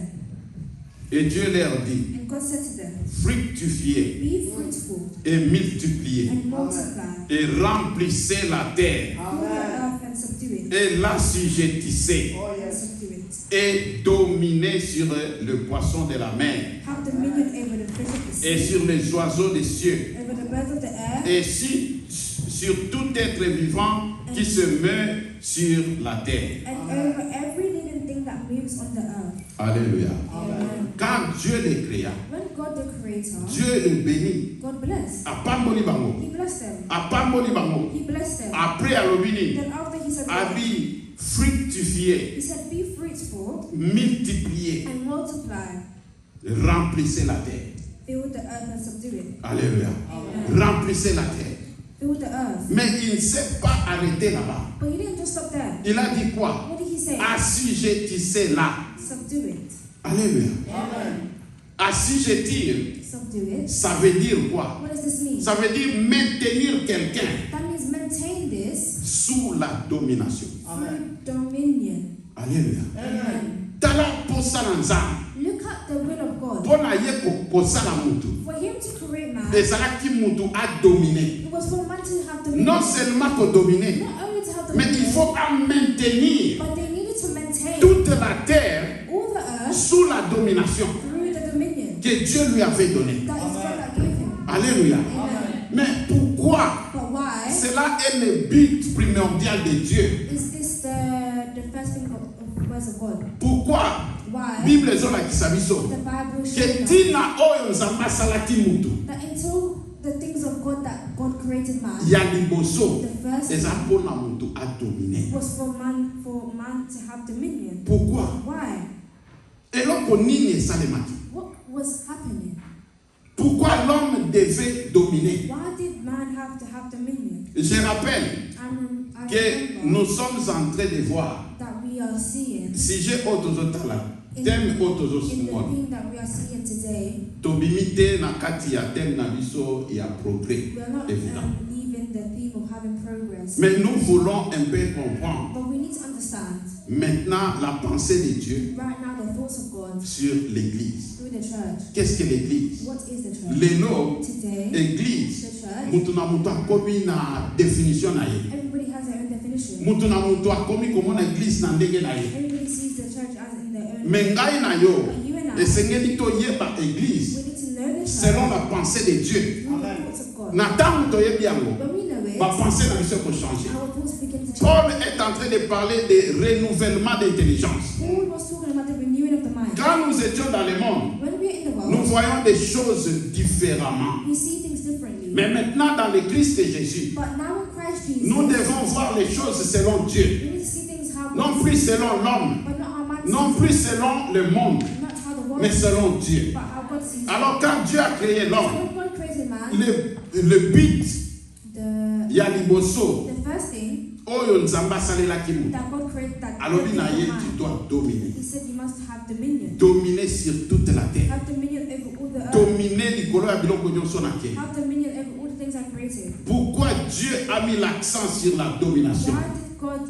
Et Dieu leur dit, and God said to them, fructifiez "Be fruitful et multipliez and multiply, et remplissez la terre fill the earth and subdue it, et l'assujettissez and subdue it. et dominez sur le poisson de la mer Have dominion over the fish of the et sea, sur les oiseaux des cieux over the birds of the air, et sur tout être vivant qui se meut sur la terre. and over every living thing that moves on the earth." Alléluia. Amen. Quand Dieu les créa, When God the Creator, Dieu les bénit. God blessed. Apamboli bango. He blessed them. Apamboli bango. He blessed them. Après alobini, Then after He said, abi fructifier, He said, "Be fruitful multiplier, and multiply, remplissez la terre. fill the earth and subdue it." Alléluia. Amen. Remplissez la terre. Fill the earth. Mais il ne s'est pas arrêté là-bas. But He didn't just stop there. Il a dit quoi? What did He say? Assujettissez-la. Subdue it. Alléluia. Amen. Assujettir, subdue it. ça veut dire quoi? What does this mean? Ça veut dire maintenir quelqu'un That means maintain this sous la domination. through dominion. Alléluia. Amen. Tala posala nzambe. Look at the will of God. Pona ye kosala mutu. For him to create man, Ezalaki mutu a dominer. it was for man to have dominion. Non seulement pour dominer, Not only to have mais il dominion, faut à maintenir but they needed to maintain toute la terre all the earth sous la domination through the dominion que Dieu lui avait donnée. that is God that gave him. Alléluia. Amen. Mais pourquoi? But why Cela est le but primordial de Dieu. is this the first thing of words of God? Pourquoi? Why? Bible ezolakisa biso The Bible ke shows us ntina oyo nzambe asalaki mutu that until the things of God that God created man ya liboso the first eza mpona mutu adomine. was for man to have dominion. Pourquoi? Why? Eloko nini esalemaki? What was happening? Pourquoi l'homme devait dominer? Why did man have to have dominion? Je rappelle I que remember nous sommes en train de voir that we are seeing sujet oyo tozotala thème oyo in the tozosungwana thing that we are seeing today. tobimi te na kati ya thème na biso ya progrès We are not évident. leaving the theme of having progress, Mais nous voulons un peu comprendre but we need to understand maintenant la pensée de Dieu right now the thoughts of God sur l'église. through the church. Qu'est-ce que l'église? What is the church? Lelo Today, église the church, mutu na mutu akomi na définition na ye. everybody has their own definition. Mutu na mutu akomi komona église na ndenge na ye. Everybody sees the church as in their own. Mais ngai na yo But you and I, esengeli toyeba église we need to know the church selon la pensée de Dieu. through the thoughts of God. Na ntango toyebi yango When we know it, ba pensée na biso ekochanger. our thoughts begin to change. Paul est en train de parler de renouvellement d'intelligence. Paul was talking about the renewing of the mind. Quand nous étions dans le monde, When we're in the nous world, voyons des choses différemment. we see things differently. Mais maintenant, dans le Christ de Jésus, But now in Christ Jesus, nous devons voir les choses selon Dieu. we need to see things how Non God plus sees, selon l'homme, but not how man non sees plus it, selon le monde, not how the world mais sees it, selon Dieu. but how God sees it. Alors quand Dieu a créé So l'homme, when God created man, le but, the ya liboso, first thing oyo nzambe asalelaki mutu. that God created, that God Alobi na ye, created tu man, dois dominer. He said you must have dominion. Dominer sur toute la terre. Have dominion over all the earth. Dominer likolo ya biloko nyonso na ke. Have dominion over all the things I created. Pourquoi Dieu a mis l'accent sur la domination? Why did God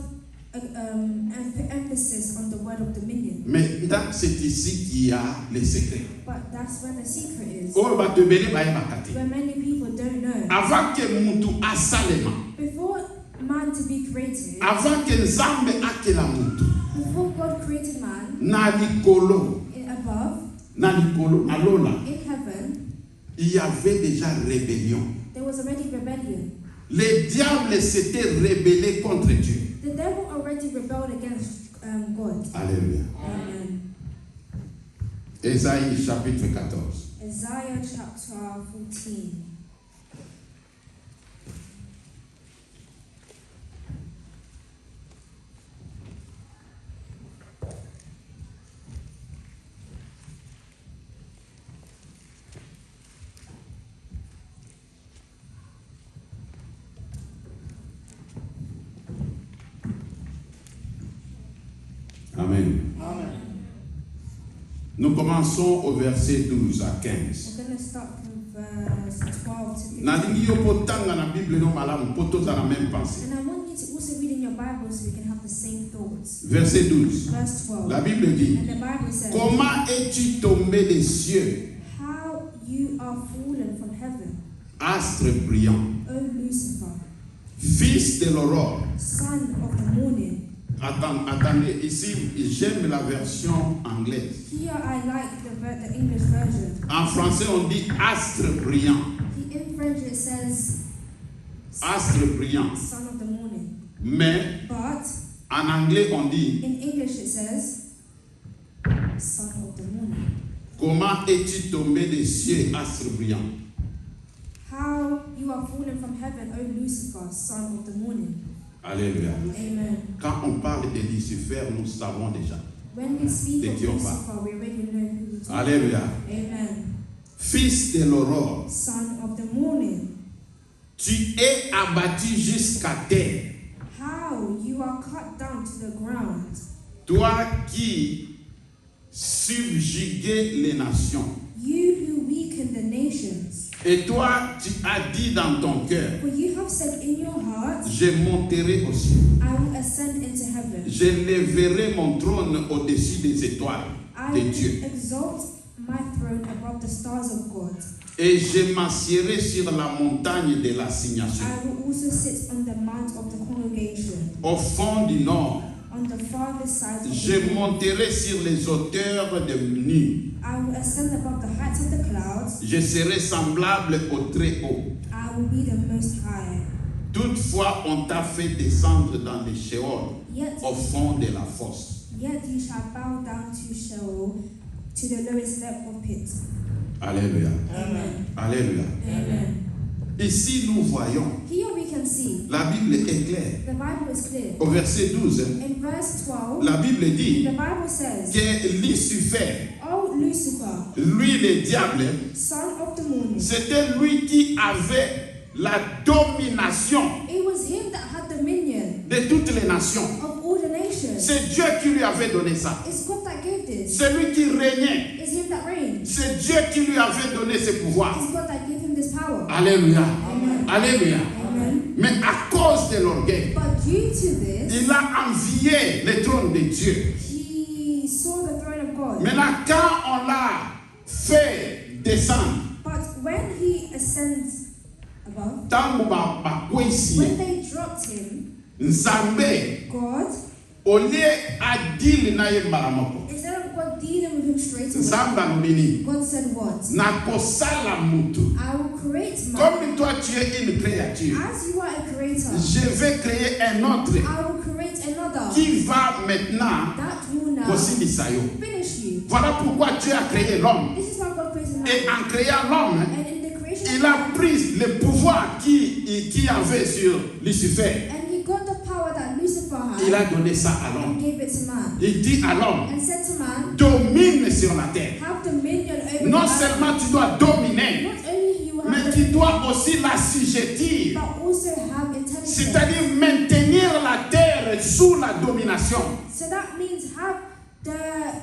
emphasis on the word of dominion? Maintenant, c'est ici qu'il y a les secrets. But that's where the secret is. Oyo bato ebele bayebaka te. Where many people don't know. Avant que mutu asalema, Before man to be created, avant que nzambe akela mutu, before God created man na likolo, above, na likolo, na lola, in heaven, il y avait déjà rébellion. there was already rebellion. Les diables s'étaient rebellés contre Dieu. The devil already rebelled against God. Alléluia. Amen. Ésaïe chapitre 14. Isaiah chapter 14. Amen. Nous commençons au verset 12 à 15. We're going to start from verse 12 to 15. Nalingi yo potanga na Bible no malamu poto za la même pensée. And I want you to also read in your Bible so we can have the same thoughts. Verset 12. Verse 12. La Bible dit: And the Bible says, Comment es-tu tombé des cieux, how you are fallen from heaven, astre brillant, O Lucifer, fils de l'aurore? son of the morning. Attendez, ici j'aime la version anglaise. Here I like the English version. En français on dit astre brillant. In French it says Astre brillant. son of the morning. Mais But en anglais on dit: in English it says son of the morning. Comment es-tu tombé des cieux, astre brillant? How you are fallen from heaven, O Lucifer, son of the morning. Alléluia. Amen. Quand on parle de Lucifer, nous savons déjà. When we speak De of qui on parle? Lucifer, we already know who we talk. Alléluia. Amen. Fils de l'aurore, Son of the morning. tu es abattu jusqu'à terre. How you are cut down to the ground. Toi qui subjuguais les nations. You who weaken the nations. Et toi, tu as dit dans ton cœur, For you have said in your heart, je monterai au ciel. I will ascend into heaven. Je lèverai mon trône au-dessus des étoiles I de will Dieu. exalt my throne above the stars of God. Et je m'assierai sur la montagne de l'assignation, I will also sit on the mount of the congregation, au fond du nord. on the farthest side of Je the moon. monterai sur les hauteurs de nuit. I will ascend above the heights of the clouds. Je serai semblable au Très-Haut. I will be the most high. Toutefois, on t'a fait descendre dans les Sheol, Yet, au fond de la fosse. yet you shall bow down to Sheol, to the lowest level of pit. Alléluia. Amen. Alléluia. Amen. Ici, nous voyons, Here we can see la Bible est claire. the Bible is clear. Au verset 12, In verse 12, la Bible dit the Bible says, que Lucifer, "O Lucifer, lui le diable, son of the morning." c'était lui qui avait la domination It was him that had dominion de toutes les nations. of all the nations. C'est Dieu qui lui avait donné ça. It's God that gave this. C'est lui qui régnait. It's him that reigns. C'est Dieu qui lui avait donné ce pouvoir. It's God that gave him this power. Alléluia. Amen. Alléluia. Amen. Mais à cause de l'orgueil, But due to this, il a envié le trône de Dieu. he saw the throne of God. Maintenant, quand on l'a fait descendre, But when he ascends above, tango bakwesi when they dropped him, nzambe God, au lieu adili na ye mbala moko, instead of God dealing with him straight away, nzambe alobini God said what? nakosala mutu. I will create man. Comme toi tu es une créature, As you are a creator, je vais créer un autre I will create another qui va maintenant that will now kosilisa yo. finish you. Voilà pourquoi Dieu a créé l'homme. This is why God created man. Et en créant l'homme, And in the creation il of a man, pris le pouvoir qui avait sur Lucifer. and he got the power that Lucifer had Il a donné ça à and l'homme. gave it to man. Il dit à l'homme, And said to man, domine sur la terre. have dominion over Non the seulement tu dois dominer, Not only you mais have tu dois aussi l'assujettir. but also have intelligence. C'est-à-dire maintenir la terre sous la domination. So that means have the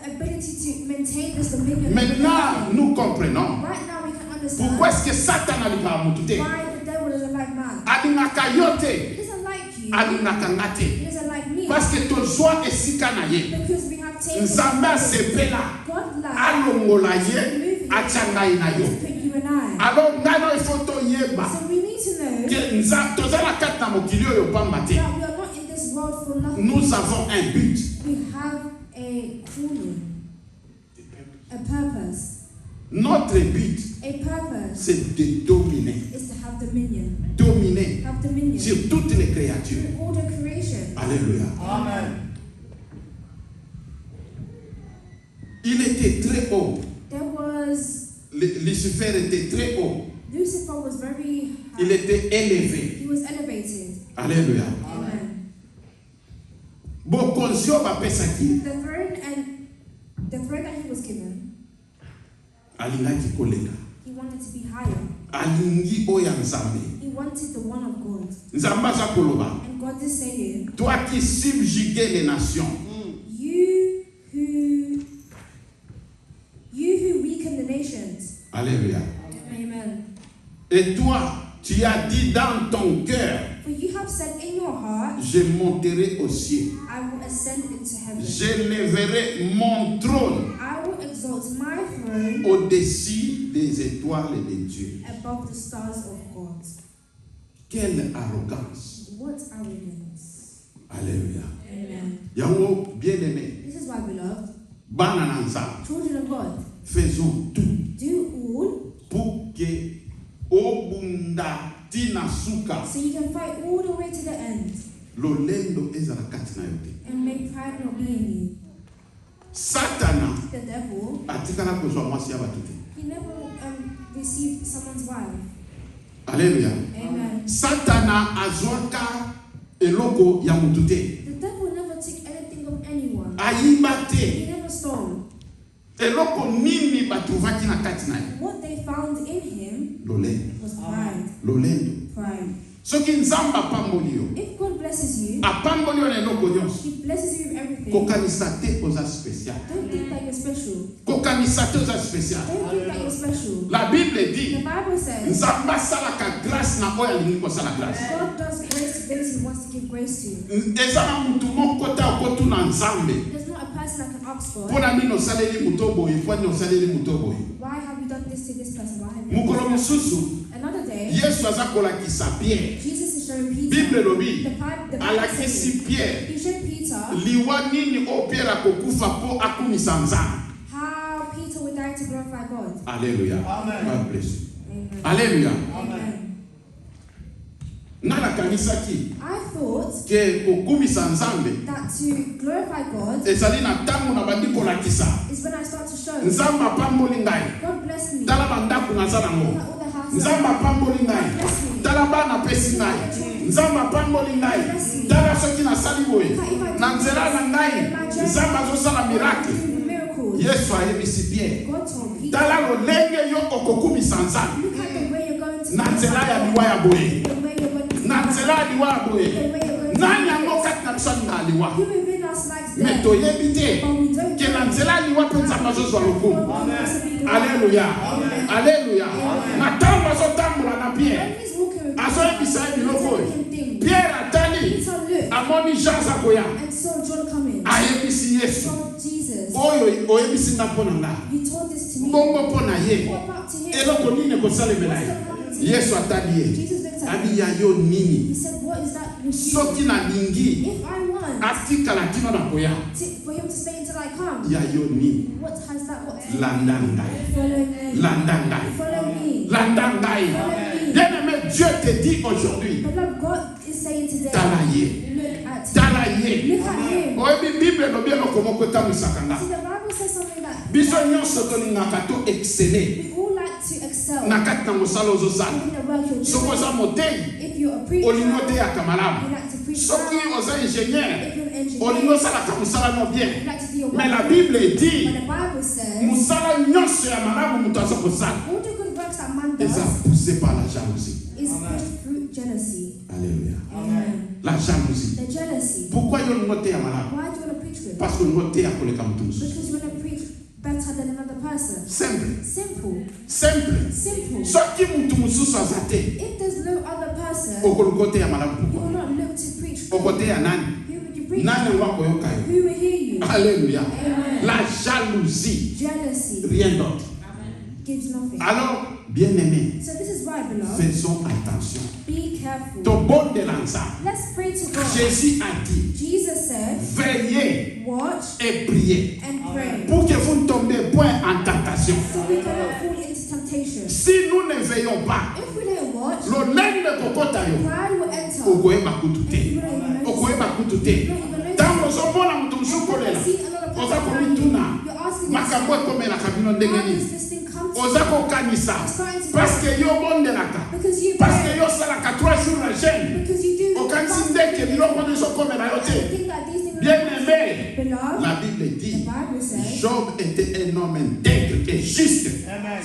ability to maintain this dominion. Maintenant, nous comprenons Right now we can understand pourquoi est-ce que Satan alingaka mutu te. why the devil isn't like man. Alingaka yo te, He doesn't like you. alingaka nga te. He doesn't like me. Parce que tozwa esika na ye. Because we have taken Nzambe asepela, God life alongola ye, atia ngai na yo. to put you and I. Alors ngai no il faut toyeba So we need to know que toza na kati na mokili oyo pamba te. that we are not in this world for nothing. Nous avons un but. We have a calling, a purpose. Notre but, A purpose c'est de dominer. is to have dominion. Dominer Have dominion sur toutes les créatures. through all the creation. Alléluia. Amen. Il était très haut. There was Lucifer était très haut. Lucifer was very Il high. était élevé. He was elevated. Alléluia. Amen. Bokonzio bapesaki. The throne that he was given, Alingaki koleka. he wanted to be higher. Alingi oya nzambe. He wanted the one of God. Nzambe aza koloba. And God is saying, Toi qui subjuguais les nations. you who weaken the nations. Alléluia. Amen. Et toi, tu as dit dans ton cœur, For you have said in your heart, je monterai au ciel. I will ascend into heaven. Je lèverai mon trône I will exalt my throne au-dessus des étoiles de Dieu. above the stars of God. Quelle arrogance. What arrogance. Alléluia. Amen. Yango bien-aimé, This is why, beloved, bana na nzambe, children of God, faisons tout do all pour que obunda tina suka so you can fight all the way to the end lolendo ezala kati na yo te. and make pride not be in you. Satana The devil, atikala kozwa mwasi ya bato te. he never received someone's wife. Alléluia. Amen. Satana azwaka eloko ya mutu te. The devil never took anything of anyone. Ayiba te. He never stole. Eloko nini batuvaki na kati na ye. What they found in him Lolendo. was pride. Lolendo. Pride. Soki nzambe apamboli yo, If God blesses you, apamboli yo na eloko nyonso, He blesses you with everything. kokanisa te oza spécial. Don't think that you're special. Kokanisa te oza spécial. Don't think that you're special. La Bible The dit Bible says nzamba salaka grâce na oyo alingi kosala grâce. God does grace to those He wants to give grace to. Eza na mutu moko te akotuna Nzambe. There's not a person that can ask God, Mpona nini osaleli mutu boye, mpo nini osaleli mutu boye. why have you done this to this person? Why have you done Mokolo this? mosusu Another day, Yesu aza kolakisa Pierre. Jesus is showing Peter. Bible lobi The Bible says alakisi Pierre He showed Peter liwa nini o Pierre akokufa po akumisa Nzambe. how Peter would die to glorify God. Alléluia. God bless you. Amen. Alléluia. Amen. Nala kanisaki I thought ke kokumisa Nzambe that to glorify God ezali na ntango na bandi kolakisa is when I start to show Nzambe apamboli ngai. God bless me. Tala bandako naza nango. Look at all the houses. Nzambe apamboli ngai. Tala bana pesi ngai. Nzambe apamboli ngai. Tala soki nasali boye. Na nzela na ngai Nzambe azosala miracle. Miracles. Yesu ayebisi Pierre. God told Peter, Tala lolenge yo okokumisa Nzambe. look at the way you're going to Na nzela ya liwa ya boye. the way you're going to Na nzela ya liwa ya the boye. way you're going to Nani yango kati na biso na liwa. Who within us likes Me that? toyebi te. But we don't Ke na nzela ya liwa mpe Nzambe azozwa lokumu. Alléluia. Alléluia. Na ntango azotambola na Pierre. When he's walking with Azoyebisa ye biloko oyo. thing, Pierre atali Peter looked amoni Jean aza koya. and saw John coming. Ayebisi Yesu. Told Jesus, Oyo oyebisi nga mpo na nga. you told this to me. Mbongo mpo na ye. What about to him? Eloko nini ekosalemela ye. Yesu atali ye. Jesus looked at Abi him. ya yo nini. He said, what is that with you? Soki nalingi If I want atikala kino na koya. for him to stay until I come, Ya yo nini. what has that got to do? Landa ngai. Follow me. Landa ngai. Follow me. Landa ngai. Bien-aimé, Dieu te dit aujourd'hui. Beloved, God is saying today, Tala ye. look at him. Tala ye. Look at him. Oyebi Bible lobi eloko moko etamisaka nga. See, the Bible says something that Biso nyonso tolingaka to excelle. we all like to excel Na kati na mosala ozosala. in the work you're Soko doing. oza motei, If you're a preacher, olingo you oteyaka malamu. like to preach Soki well. oza ingénieur, If you're an engineer, olingo osalaka mosala no you bien. like to do your Mais la work. Bible But dit the Bible says, mosala nyonso ya malamu moto aza kosala all the good works that man eza does poussé par la jalousie. is pushed through jealousy. Alléluia. Amen. La jalousie. The jealousy. Pourquoi yo olingo oteya malamu? Why do you want to preach good? Parce que olingo oteya koleka moto mosusu. Because you want to preach better than another person. Simple. Simple. Simple. Simple. Soki moto mosusu aza te, If there's no other person, okolingo oteya malamu. you will Pourquoi? not look to preach good. Okoteya nani? Who would you preach? Nani yango akoyoka yo? Who will hear you? Alléluia. Amen. La jalousie, Jealousy rien d'autre. gives nothing. Alors, bien-aimés, So this is why, beloved, faisons attention. be careful. Ton de l'ensemble. Let's pray to God. Jésus a dit, Jesus said, veillez watch et priez and pray, pour que vous ne tombez point en tentation. so we cannot fall into temptation. Si nous ne veillons pas, If we don't watch, lolenge kokota yo, pride will enter. okoyeba kutu And you te. don't even notice. Okoyeba kutu te. You don't even notice. Ntango ozomona moto mosusu When you kolela, see another oza person around komituna, you, you're asking makambo yourself, ekomelaka bino ndenge how nini. does this thing come to Oza you? kokanisa, parce que yo bondelaka, Because you parce que pray, yo salaka 3 jours na jeûne. because you do Okanisi ndeke biloko nyonso ezokomela yo I te. think that these things Bien-aimé, beloved, la Bible the dit, Bible says, Job était un homme intègre et juste.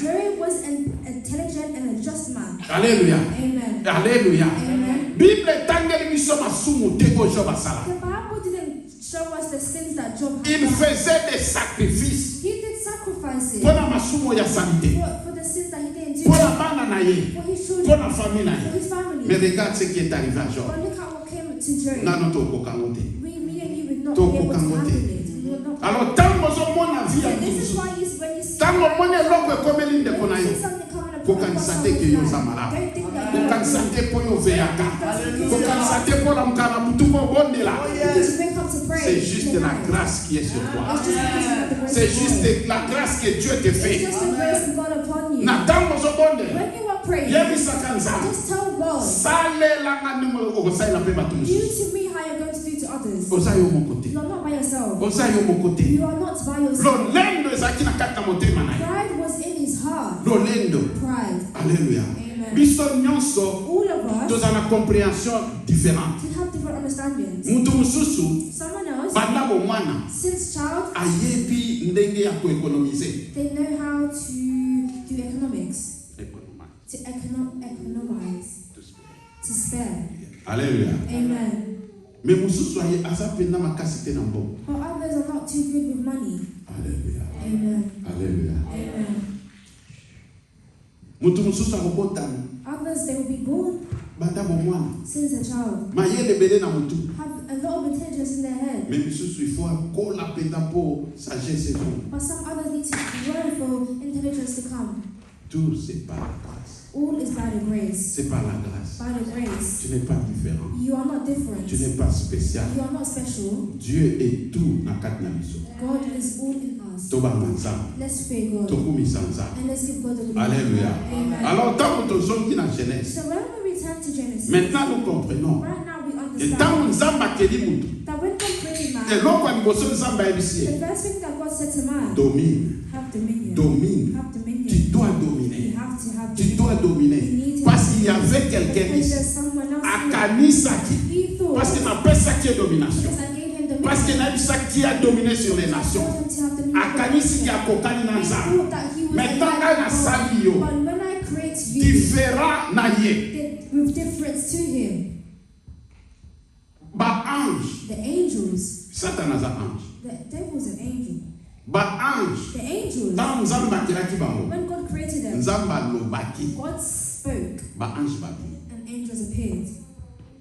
Job was an intelligent and a just man. Alléluia. Amen. Alléluia. Amen. Bible etangeli biso masumu te oyo Job asala. The Bible didn't show us the sins that Job had Il done. faisait des sacrifices He did sacrifices mpona masumu ya sanité, for the sins that he didn't do, mpona bana na ye, for his children, mpona famille na for ye. his family. Mais regarde ce qui est arrivé à Job. But look at what came to Job. Nano tokokango te. Me and you would not Toko be able to kango handle te. it. We would not. Alors ntango ozomona vie ya So this is moto why when you see ntango omoni eloko ekomeli ndeko na when you yo, see something coming up, kokanisa te ke yo oza malamu, don't think that kokanisa te mpo yo oveyaka, kokanisa te mpo na mokala motu kobondela. because you wake up to pray. C'est juste in the la night. grâce qui est sur toi. It's just because you have the grace C'est of God. juste la grâce que Dieu te It's fait. just the grace of God upon you. Na ntango ozobondela, When you are praying, yebisaka Nzambe, just tell God, salelanga ndenge okosalela mpe bato do mosusu. to me how you're going to do to others. Oza yo moko te. You are not by yourself. Oza yo moko te. You are not by yourself. Lolendo ezalaki na kati na motema na ye. Pride was in his heart. Lolendo. Pride. Alléluia. Amen. Biso nyonso All of us toza na compréhension différente. can have different understandings. Mutu mosusu Someone else, banda bomwana since child, ayebi ndenge ya koekonomize. they know how to do economics, to economize, to spare. Alléluia. Amen. Mais mosusu aye aza penda makasi te na mbongo. But others are not too good with money. Alléluia. Amen. Alléluia. Amen. Others, they will be born since a child. Have a lot of intelligence in their head. But some others need to learn for intelligence to come. Tout c'est par la grâce. All is by the grace. C'est par la grâce. By the grace. Tu n'es pas différent. You are not different. Tu n'es pas spécial. You are not special. Dieu est tout na kati na biso. God is all in us. Tobanga nzambe. Let's fear God. Tokumisa nzambe. And let's give God the glory. Alléluia. Amen. Alors tant que tozongi na Genèse. So when we return to Genesis, maintenant nous comprenons. Right now we Et tant understand nzambe akeli mutu. that when God created man, eloko ya liboso nzambe ayebisi the first thing that God said to man, domine. have dominion. Domine. Have dominion. Tu dois dominer. You have to have Tu dois dominer. Parce qu'il y avait quelqu'un Because ici. there's someone else here. Akanisaki. He thought, Parce qu'il m'appelle ça qui est domination. because I gave him dominion, Parce qu'il a vu ça qui a dominé sur les I nations. told him to have dominion. Akanisi qui a kokani na He nzambe. thought that he was Mais a tant man qu'à of sali God. yo, But when I create you, différent na ye. with difference to him, Ba ange. the angels, Satan aza ange. the devil's an angel. Ba ange. The angels, Tant nzambe akelaki bango. when God created them, Nzambe alobaki. God spoke Ba ange babi. and angels appeared.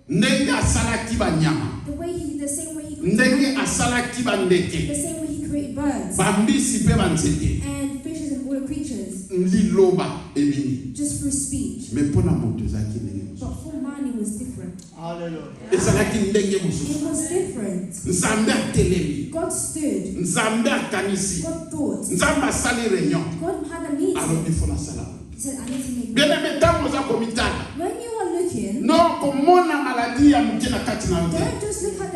Ndenge asalaki banyama. The same way he created Ndenge asalaki bandeke. the same way he created birds Bambisi pe banzete. and fishes and all the creatures Liloba ebini. just through speech. Mais pona moto ezalaki ndenge mosusu. But for man it was different. Ezalaki ndenge It mosusu. was different. Nzambe atelemi. God stood. Nzambe akanisi. God thought. Nzambe asali réunion. God had a meeting. Alors il faut la sala. He said, I need to make Bien aimé, ntango oza komitala. When you are looking, Non, komona maladie ya moke na kati na yo te. don't just look at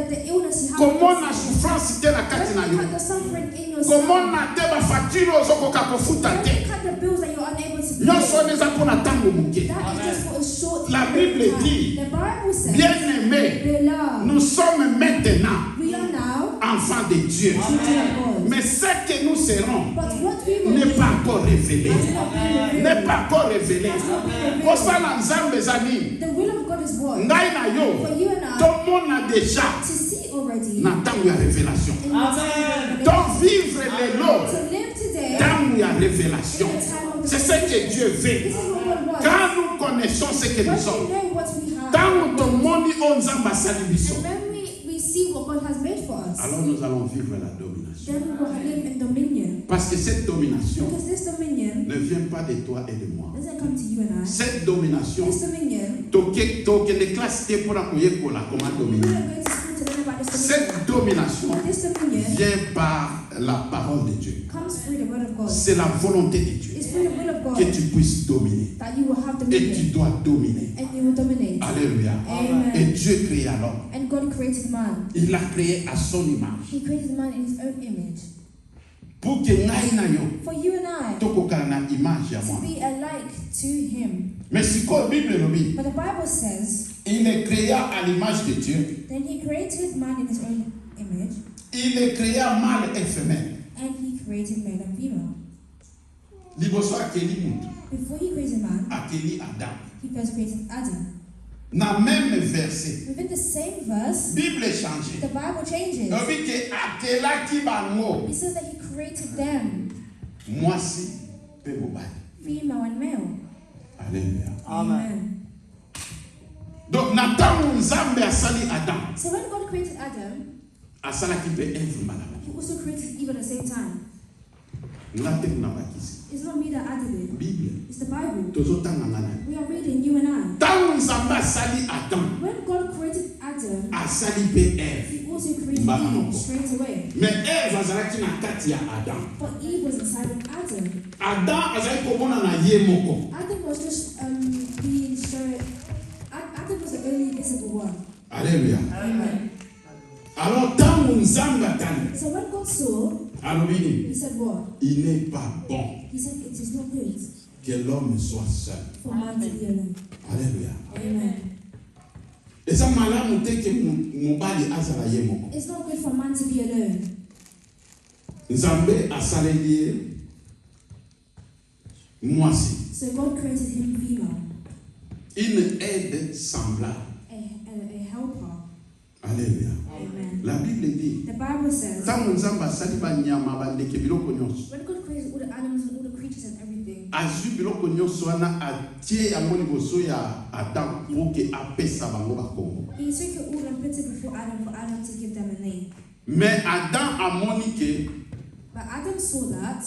the illness you have. Komona souffrance te na kati na Don't look yo. at the suffering in yourself. Komona te bafacture ozokoka kofuta Don't te. look at the bills that you're unable to pay. Nyonso wana eza mpona ntango moke. That is just for a short La period Bible of time. dit, The Bible says, Bien aimé, beloved, nous sommes maintenant we are now enfants de Dieu. children of God. Mais ce que nous serons But what we will n'est be pas encore révélé. has not been revealed. N'est pas encore révélé. Has not been revealed. Kosala nzambe ezali. The will of God is what? Ngai na yo, For you and I tomona déjà to see already na ntango ya révélation. in the time of Donc vivre lelo to live today ntango ya révélation. in the time of the C'est ce que Dieu This veut. is what God wants. Quand nous connaissons ce que When nous we sommes, know what we have, ntango tomoni o nzambe asali biso, and when we see what God has made for us, alors nous allons vivre la domination. then we will live in dominion. Parce que cette domination Because this dominion ne vient pas de toi et de moi. doesn't come to you and I. Cette domination, This dominion, tokende classe te mpona koyekola comment we dominer. don't go to school to learn about this dominion. Cette domination This dominion vient par la parole de Dieu. comes through the word of God. C'est la volonté de Dieu It's through the will of God que tu puisses dominer. that you will have Et tu dominion dois dominer. and you will dominate. Alléluia. Amen. Et Dieu créa l'homme. And God created man. Il l'a créé à son image. He created man in his own image. Pour que ngai na yo For you and I tokokala na image ya to moi. be alike to him. Mais sikoyo Bible elobi, But the Bible says, il est créé à l'image de Dieu. then he created man in his own image, Il est créé mâle et femelle. and he created male and female. Liboso akeli mutu, Before he created man, akeli Adam. he first created Adam. Na même verset, Within the same verse, Bible changé. the Bible changes. Elobi ke akelaki bango It says that he created them, mwasi pe mobali. female and male. Alléluia. Amen. Donc na ntango nzambe asali Adam, So when God created Adam, asalaki pe Ève malamu. he also created Eve at the same time. Nga te kuna bakisi. It's not me that added it. Bible. It's the Bible. Tozotanga ngana. We are reading, you and I. Ntango nzambe asali Adam, When God created Adam, asali pe Ève. he also created Mbala Eve moko. straight away. Mais Ève azalaki na kati ya Adam. But Eve was inside of Adam. Adam azali komona na ye moko. Adam was just being shown. Adam was the only visible one. Alléluia. Amen. Alors ntango nzambe atali, So when God saw, alobi nini? he said what? Il n'est pas bon He said it is not good que l'homme soit seul. for man to be alone. Alléluia. Amen. Eza malamu te ke mobali azala ye moko. It's not good for man to be alone. Nzambe asaleli ye mwasi. So God created him female, Une aide semblable. a helper. Alléluia. Amen. La Bible dit, The Bible says, ntango nzambe asali banyama bandeke biloko nyonso, when God created all the animals and all the creatures and everything, azui biloko nyonso wana atie yango liboso ya Adam pour que apesa bango bakombo. He took it all and put it before Adam for Adam to give them a name. Mais Adam amoni ke But Adam saw that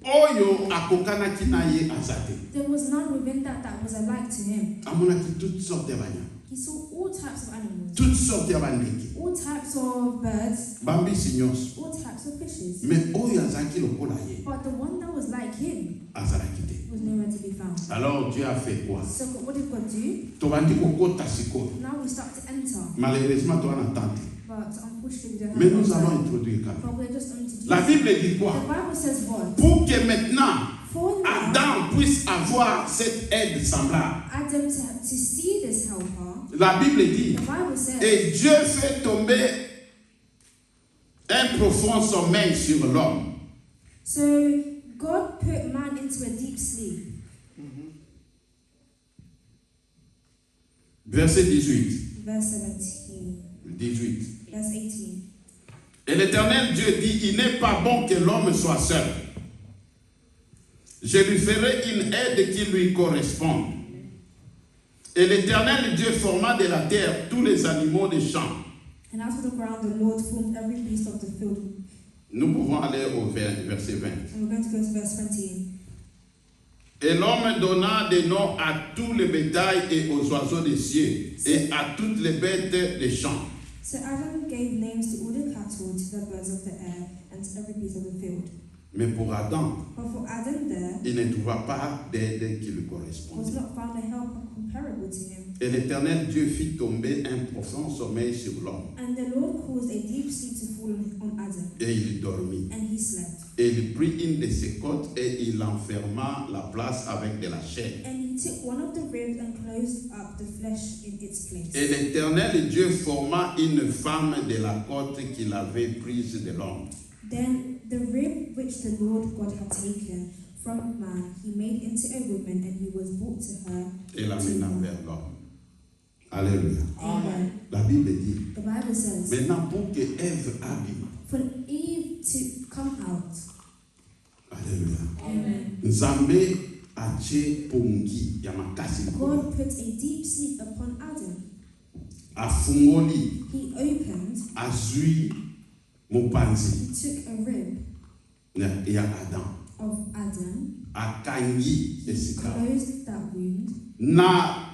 oyo akokanaki na ye azate. there was none within that was alike to him. Amonaki toutes sortes de banyama. He saw all types of animals, Toutes sortes ya bandeke. all types of birds, Bambisi nyonso. all types of fishes. Mais oyo azaki lokola ye But the one that was like him azalaki te. was nowhere to be found. Alors Dieu a fait quoi? So what did God do? Tobandi kokota sikoyo. Now we start to enter. Malheureusement toana tante. But unfortunately, we don't Mais have nous more allons time. introduire quand même. But we're just introducing. La Bible dit quoi? The Bible says what? Pour que maintenant For now, Adam puisse avoir cette aide semblable. Adam to see this helper, La Bible dit, the Bible says, et Dieu fait tomber un profond sommeil sur l'homme. so God put man into a deep sleep. Verset 18. Verse 17, 18. verse 18. Et l'Éternel Dieu dit, il n'est pas bon que l'homme soit seul. Je lui ferai une aide qui lui corresponde. Et l'Éternel Dieu forma de la terre tous les animaux des champs. And out of the ground the Lord formed every beast of the field. Nous pouvons aller au verset 20. And we're going to go to verse 20. Et l'homme donna des noms à tout le bétail et aux oiseaux des cieux et à toutes les bêtes des champs. So Adam gave names to all the cattle, to the birds of the air, and to every beast of the field. Mais pour Adam, But for Adam there il ne trouva pas d'aide qui lui was correspondait. not found a helper comparable to him. Et l'Éternel Dieu fit tomber un profond sommeil sur l'homme. And the Lord caused a deep sleep to fall on Adam, Et il dormit. and he slept. Et il prit une de ses côtes et il enferma la place avec de la chair. And he took one of the ribs and closed up the flesh in its place. Et l'Éternel Dieu forma une femme de la côte qu'il avait prise de l'homme. Then the rib which the Lord God had taken from man, he made into a woman, and he was brought to her. Et l'amena vers l'homme. Alléluia. Amen. La Bible dit, The Bible says, maintenant pour que Ève habite. for Eve to come out. Alléluia. Amen. Nzambe atie pongi ya makasi. God put a deep sleep upon Adam. Afungoli He opened, azui mopanzi he took a rib ya Adam. of Adam, Akangi esika. closed that wound, Na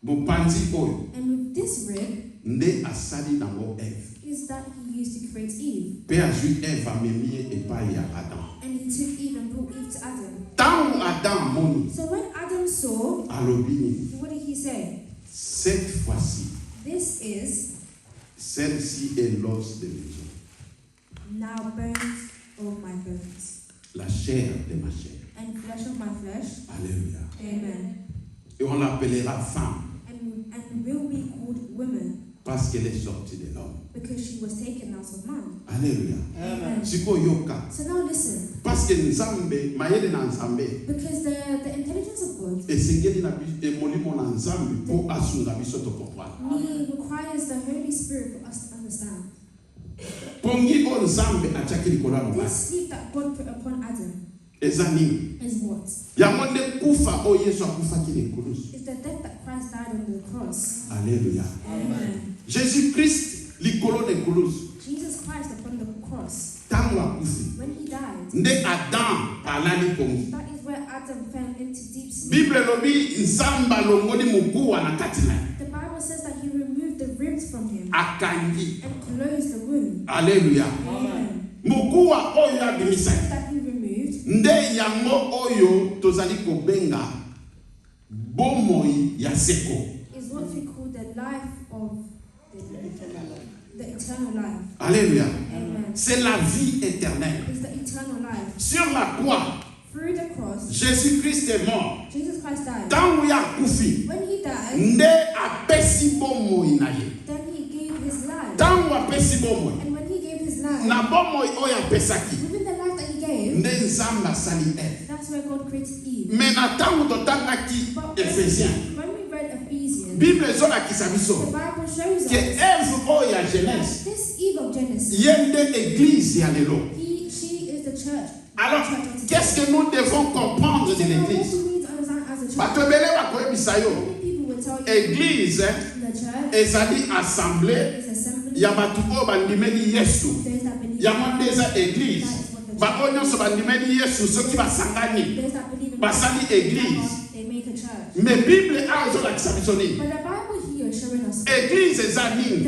mopanzi oyo and with this rib nde asali nango Ève. is that he used to create Eve. Pe azui Ève amemi ye epai ya Adam. And he took Eve and brought Eve to Adam. Tango Adam moni So when Adam saw, alobi nini? what did he say? Cette fois-ci, This is celle-ci est l'os de mes os, now bones of my bones, la chair de ma chair. and flesh of my flesh. Alléluia. Amen. Et on l'appellera femme And will be called woman, parce qu'elle est sortie de l'homme. because she was taken out of man. Alléluia. Amen. Siko yoka. So now listen, Parce que nzambe, mayele na nzambe, because the intelligence of God esengeli na biso, emolimo na nzambe, po asunga biso to comprendre. He requires the Holy Spirit for us to understand. Pongi o nzambe atiaki likolo ya This mobali. sleep that God put upon Adam Eza nini? is what? Yango nde kufa oyo Yesu akufaki na ekulusu. It's the death that Christ died on the cross. Alléluia. Amen. Jésus-Christ likolo na ekulusu. Jesus Christ upon the cross, Tango akufi. when he died, Nde Adam alali pongi. that is where Adam fell into deep sleep. Bible lobi nzambe alongoli mokuwa na kati na ye. The Bible says that he removed the ribs from him Akangi. and closed the wound. Alléluia. Amen. Mokuwa oyo abimisaki. That he removed Nde yango oyo tozali kobenga bomoi ya seko. is what we call the life of the eternal life. Alléluia. Amen. C'est la vie éternelle. It's the eternal life. Sur la croix, Through the cross, Jésus-Christ est mort. Jesus Christ died. Tango ya kufi, When he died, nde apesi bomoi na ye. then he gave his life. Tango apesi bomoi, And when he gave his life, na bomoi oyo apesaki, within the life that he gave, nde nzambe asali Ève. that's where God created Eve. Mais na tango totangaki But Ephésiens, when we read Ephesians, Bible ezolakisa the biso Bible shows ke us Ève oyo ya that Genèse this Eve of Genesis, ye nde église ya lelo. she is the church Alors, qu'est-ce que nous devons comprendre de l'église? Église, ezali assemblée, yabatu o bandimeli Yesu. Yamondeza église. Ba onyoso bandimeli Yesu soki basangani. Basali église. Mais Bible a zo la kisabisoni. Église ezali.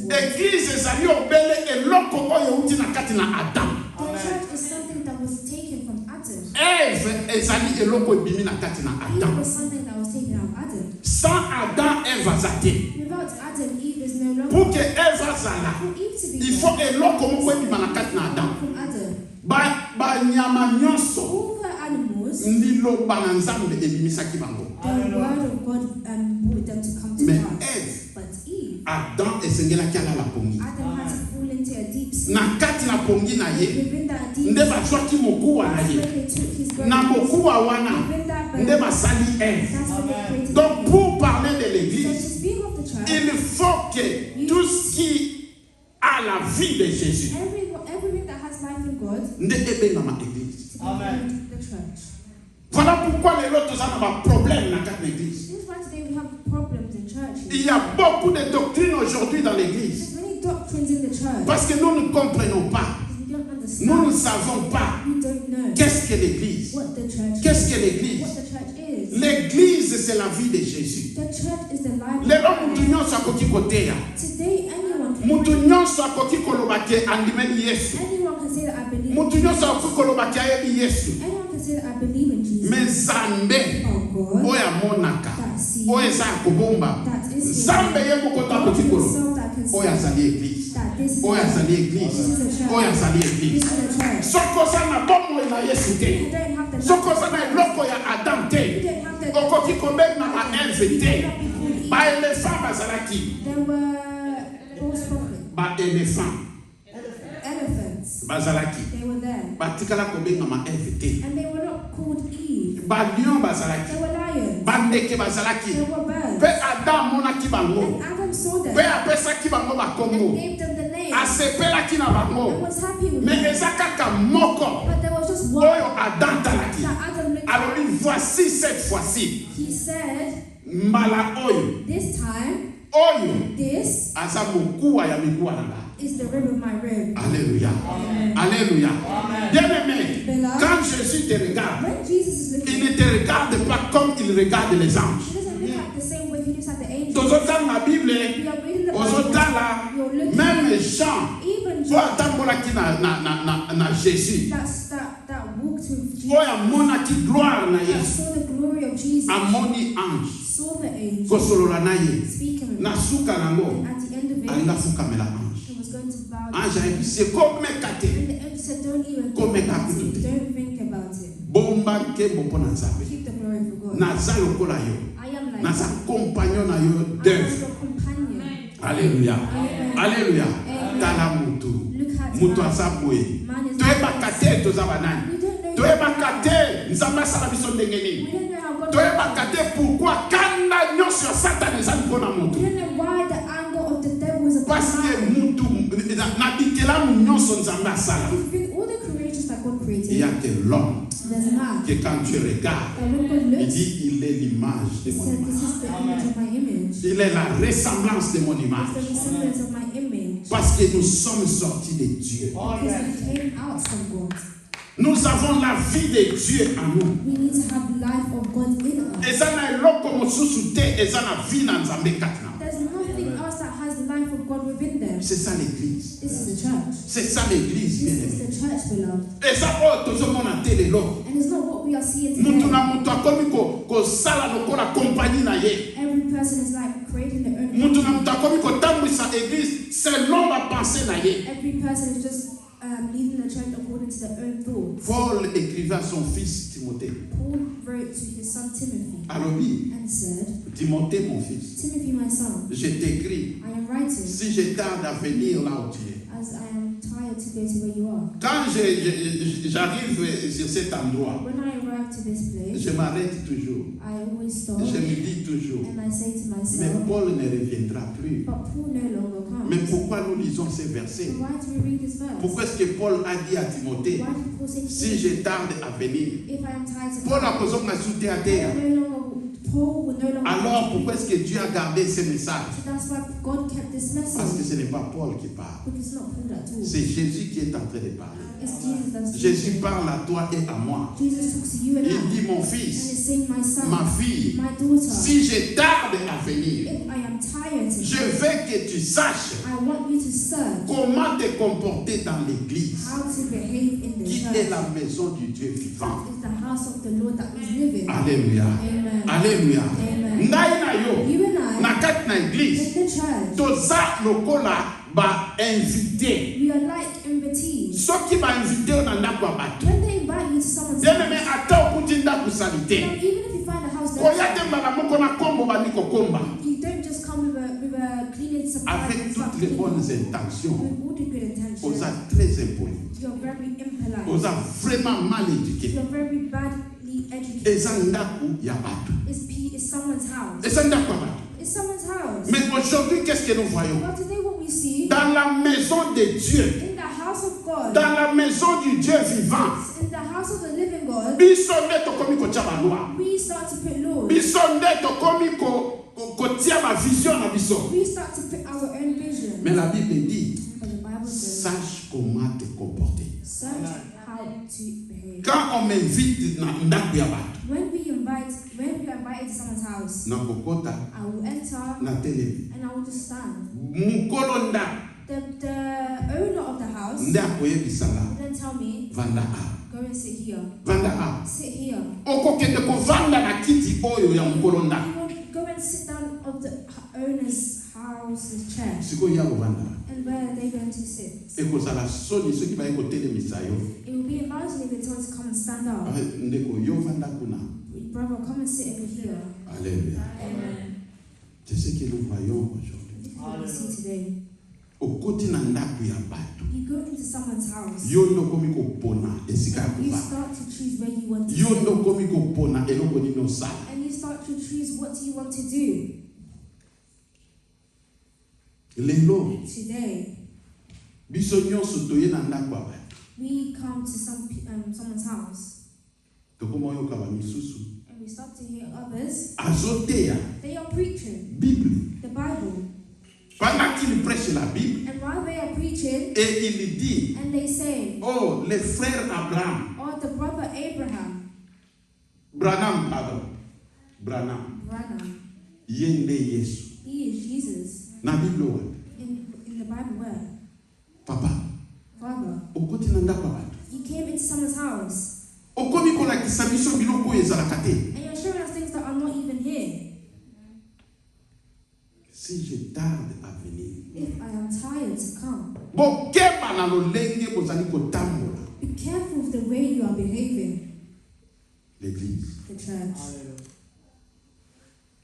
Église ezali obele eloko oyo uti na kati na Adam. Ève ezali eloko ebimi na kati na Adam. Sans Adam, Ève azate. Pour que Ève azala, il faut eloko moko ebima na kati na Adam. Ba nyama nyonso ndilo bana nzambe ebimisaki bango. Mais Ève, Adam esengelaki alala pongi. Na kati na pongi na ye nde bazwaki mokuwa na ye. Na mokuwa wana nde basali Ève. Donc pour parler de l'église, il faut que tout ce qui a la vie de Jésus nde ebengama église. Voilà pourquoi les autres ont un problème dans l'église. Il y a beaucoup de doctrines aujourd'hui dans l'église. Parce que nous ne comprenons pas. Nous ne savons pas qu'est-ce que l'église. Qu'est-ce que l'église? L'église, c'est la vie de Jésus. Les hommes qui sont à côté côté. Mutunyo soit koki kolobake andimeni Yesu. Mutunyo soit koki kolobake ayebi Yesu. Mais Zambe oya monaka oya za kobomba Zambe yebo kota koki kolo oya zali église. Oya zali église. Oya zali église. Soko sana bomo na Yesu te. Soko sana loko ya Adam te. Okoki kombek na ma Ève te. Ba elephant bazalaki. Ba elephant. Elephants. Bazalaki. They were there. Batikala kobenga ma Ève. And they were not called Eve. Ba lion bazalaki. They were lions. Ba ndeke bazalaki. They were birds. Pe Adam monaki bango. And Adam saw them. Pe apesaki bango ba And kongo. gave them the name. Asepelaki na bango. And was happy with Mais them. ezakaka moko. But there was just one. Oyo Adam talaki. That Adam looked Alors at. voici cette fois-ci. He said, Mbala oyo. this time, Oyo. this Asa mokuwa ya mikuwa na ba. is the rib of my rib. Alléluia. Amen. Alléluia. Bien-aimé, Beloved, quand Jésus te regarde, when Jesus is looking, il ne te regarde pas comme il regarde les anges. he doesn't look at the same way he looks at the angels. Tozotanga la Bible, We are reading the Bible. ozotala, You're looking même at Jean, even oyo John atambolaki na Jésus, that walked with Jesus, oyo amonaki gloire na that Yesu, saw the glory of Jesus, amoni ange, saw the angel kosolola na ye, speaking with na him. suka nango, At the end of it, alinga fukamela ange. he was going to bow Ange down. ayebi se komeka te, And the angel said, don't even Come think about back to it. it. Don't think about it. bomba nkembo mpo na Nzambe. Keep the glory for God. Naza lokola yo, I am like naza you. compagnon na yo I am d'œuvre. your companion. Alléluia. Amen. Alléluia. Amen. Tala mutu. Look at Mutu man. aza boye. Man is Toyebaka te toza banani. We don't know. Toyebaka te Nzambe asala biso ndenge We nini. don't know how God. Toyebaka te pourquoi kanda nyonso ya Satan eza mpona We mutu. don't know why the anger of the devil is upon Parce que man. mutu na bikelamu nyonso Nzambe asala. You think all the creations that God created, Il y a que l'homme there's a man. que quand tu regardes, That when God il looks, dit il est l'image de he mon said, image. this is the image of my image. Il est la ressemblance de mon It's image. the resemblance of my image. Parce que nous sommes sortis de Dieu. Because we came out from God. Nous avons la vie de Dieu en nous. We need to have life of God in us. Eza na eloko mosusu te, eza na vie na Nzambe kati na. There's nothing else that has the life of God within them. C'est ça l'église. This is the church. C'est ça l'église, This bien is aimé. the church, beloved. Eza oyo tozomona te lelo. And it's not what we are seeing Mutu today. na mutu akomi kosala lokola kompagnie na ye. Every person is like creating their own. Mutu na mutu akomi kotambwisa église selon la pensée na ye. Every person is just leading the church according to their own thoughts. Paul écrivait à son fils Timothée. Paul wrote to his son Timothy Alobi, and said, Timothée mon fils, Timothy, my son, je t'écris. I am writing Si je tarde à venir là où tu es, as I am tired to go to where you are. Quand j'arrive sur cet endroit, When I arrive to this place, je m'arrête toujours. I always stop Je me dis toujours, and I say to mais myself, Paul ne reviendra plus. but Paul no longer comes. Mais pourquoi nous lisons ces versets? Why do we read this verse? Pourquoi est-ce que Paul a dit à Timothée, Why did Paul say to si je tarde à venir, if I am tired to Paul come, a besoin de sauter à terre. Paul will no longer Alors pourquoi est-ce que Dieu a gardé ce message? So that's why God kept this Parce que message. ce n'est pas Paul qui parle. Because it's not Paul that talks. C'est Jésus qui est en train de parler. It's Jesus that's Jésus speaking. parle à toi et à moi. Jesus talks to you and Il I. dit, mon And fils, he's saying, my son, ma fille, my daughter, si je tarde à venir, if I am tired to je come, veux que tu saches I want you to search comment te comporter dans l'église, how to behave in the qui church. est la maison du Dieu vivant. That is the house of the Lord that is living. Alléluia. Amen. Alléluya. Amen. Ngai na yo, You and I, na kati na in église, the church, toza lokola ba invité. we are like invitees. Soki ba invité na ndako ya bato. When they invite you to someone's Bien aimé, house, ata okuti ndako salite. now, even if you find a house Koya there, te mbala moko na kombo bandi kokomba. you don't just come with a cleaning supply Avec and start toutes les cleaning. bonnes With intentions, all the good intentions, oza très impoli. you're very impolite. Oza vraiment mal éduqué. You're very badly educated. Eza ndako ya bato. It's someone's house. Eza ndako ya bato. It's someone's house. Mais aujourd'hui, qu'est-ce que nous voyons? But today what we see, Dans la maison de Dieu, in the house of God, dans la maison du Dieu vivant, in the house of the living God, biso nde tokomi kotia balwa. we start to put laws. Biso nde tokomi kotia ba vision na biso. We start to put our own vision. Mais la Bible dit, But the Bible says, sache comment te comporter. search how to behave. Quand on m'invite na ndako ya bato, When we are invited to someone's house, na kokota, I will enter na telemi. and I will just stand. Mukolo ndako, The owner of the house nde akoyebisanga, will then tell me, vanda a. go and sit here. Vanda a. Sit here. Okokende kovanda na kiti oyo ya mukolo ndako. You will go and sit down of the owner's house's chair. Sikoyo ya kovanda. And where are they going to sit? Ekozala soni soki baye kotelemisa yo. It will be embarrassing if they told us to come and stand up. Ndeko yo vanda kuna. Brother, come and sit over here. Alléluia. Amen. C'est ce que nous voyons aujourd'hui. This is what we see today. Okoti na ndako ya bato. You go into someone's house. Yo ndo komi kopona esika ya You kovanda. start to choose where you want to Yo ndo sit. komi kopona eloko nini osala. And you start to choose what do you want to do. Lelo Today, biso nyonso toye na ndako ya bato. we come to someone's house Tokoma oyoka ba misusu. and we start to hear others. Azoteya They are preaching Bible. the Bible. Pendant qu'il prêche la Bible And while they are preaching, et il dit, and they say, oh, les frères Abraham, oh, the brother Abraham, Branham, pardon, Branham, Branham, yende Yesu. he is Jesus. Na Bible wa, In the Bible where? papa, Father, okoti na ndako ya bato. you came into someone's house Okomi kolakisa biso biloko oyo ezalaka te. and you're showing us things that are not even here. Si je tarde à venir, If I am tired to come, bokeba na lolenge bozali kotambola. be careful of the way you are behaving. L'église. The church.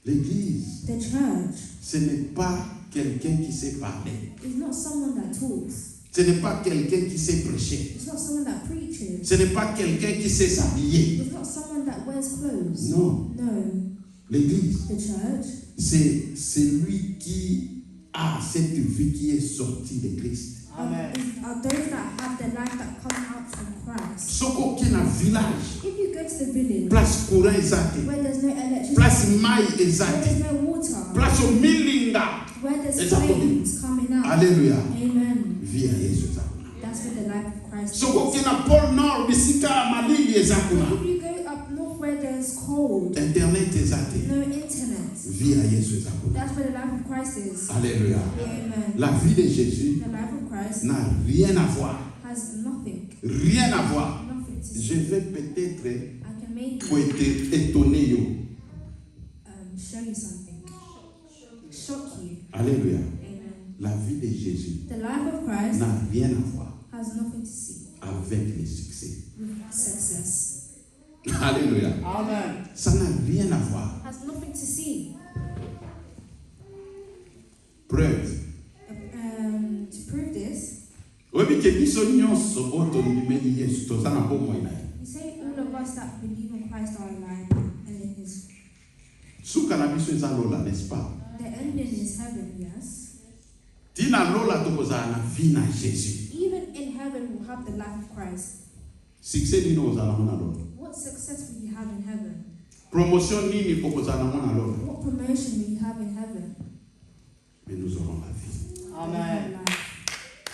L'église, The church ce n'est pas quelqu'un qui sait parler. is not someone that talks. Ce n'est pas quelqu'un qui sait prêcher. It's not someone that preaches. Ce n'est pas quelqu'un qui sait s'habiller. It's not someone that wears clothes. Non. No. L'église, The church c'est celui qui a cette vie qui est sortie de Christ. are those that have the life that come out from Christ. Soko qui est dans village, If you go to the village place courant ezate, where there's no electricity, place mai where there's ezate, no water, place au milinga. where there's It's a flames coming out. Alléluia. Amen. Vie à Yesu ezakuna. That's where the life of Christ Soko qui is. est dans pôle nord, bisika malili ezakuna. If you go up north where there's cold, Internet ezate. no internet, Vie à Yesu ezakuna. that's where the life of Christ is. Alléluia. Amen. La vie de Jésus The life of Christ n'a rien à voir. has nothing, Rien à voir. nothing to Je see. vais peut-être I can maybe pour être étonné. Yo. show you something, shock you. Alléluia. Amen. La vie de Jésus The life of Christ n'a rien à voir has nothing to see avec le succès. with success. Alléluia. Amen. Ça n'a rien à voir. Has nothing to see. Preuve. To prove this, Oui, tolobi ke biso nyonso otondimeli Yesu toza na bomoi na ye. You say all of us that believe in Christ are alive and in His. Suka na biso eza lola, n'est-ce pas? The ending is heaven, yes. Tina lola tokozala na vie na Jésus. Even in heaven, we'll have the life of Christ. Succès nini ozala mona lola? What success will you have in heaven? Promotion nini okozala mona lola? What promotion will you have in heaven? Mais nous aurons la vie. Amen.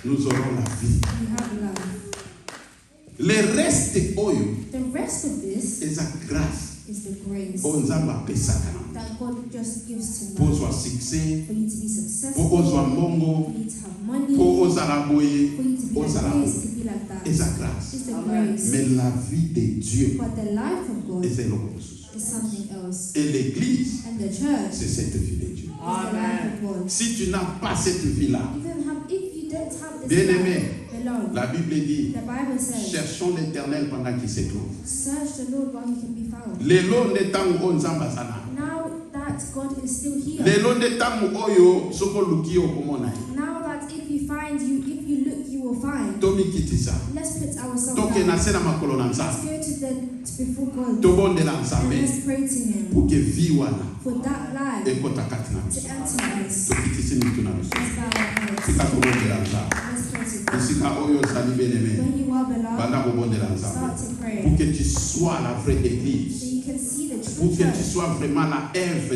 Nous aurons la vie. We have life. Le reste oyo The rest of this eza grâce. is the grace Onzamba pesaka na. that God just gives to Po man. zwa succès, For you to be po successful, ozwa mbongo, for you to have money, po ozala boye, for you to be ozala like boye. this, to be like that. Eza grâce. It's the grace. Mais la vie de Dieu But the life of God eza eloko mosusu. is something else. Et l'église, And the church c'est cette vie de Dieu. is the life of God. Si tu n'as pas cette vie-là, If you don't have this bien-aimé, life, beloved, la Bible dit, the Bible says, cherchons l'Éternel pendant qu'il se trouve. search the Lord while He can be found. Lelo nde tango oyo nzambe aza na. Now that God is still here. Lelo nde tango oyo soki oluki okomona ye. Now that if you look, you will find. Tomikitisa. Let's put ourselves Toke na down. se na makolo na Let's nzambe. go before God. Tobondela And nzambe. let's pray to Him Pour que vie wana for that life ekota kati na to biso. enter us. Tokitisi mitu na biso. Let's bow our heads. Sika tobondela nzambe. Let's pray to God. Esika oyo ozali bien-aimé. When you are beloved, Banda kobondela nzambe. start to pray. Pour que tu sois la vraie église. So you can see the Pour true que tu church. sois vraiment la Ève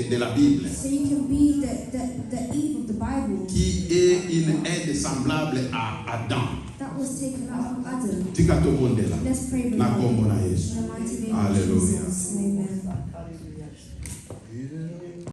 de la Bible. So you can be the Eve of the Bible Qui est une aide semblable à Adam. that was taken out from Adam. Tika tobondela. Let's pray Na beloved. kombo na In Yesu. the mighty name of Hallelujah. Jesus. Amen.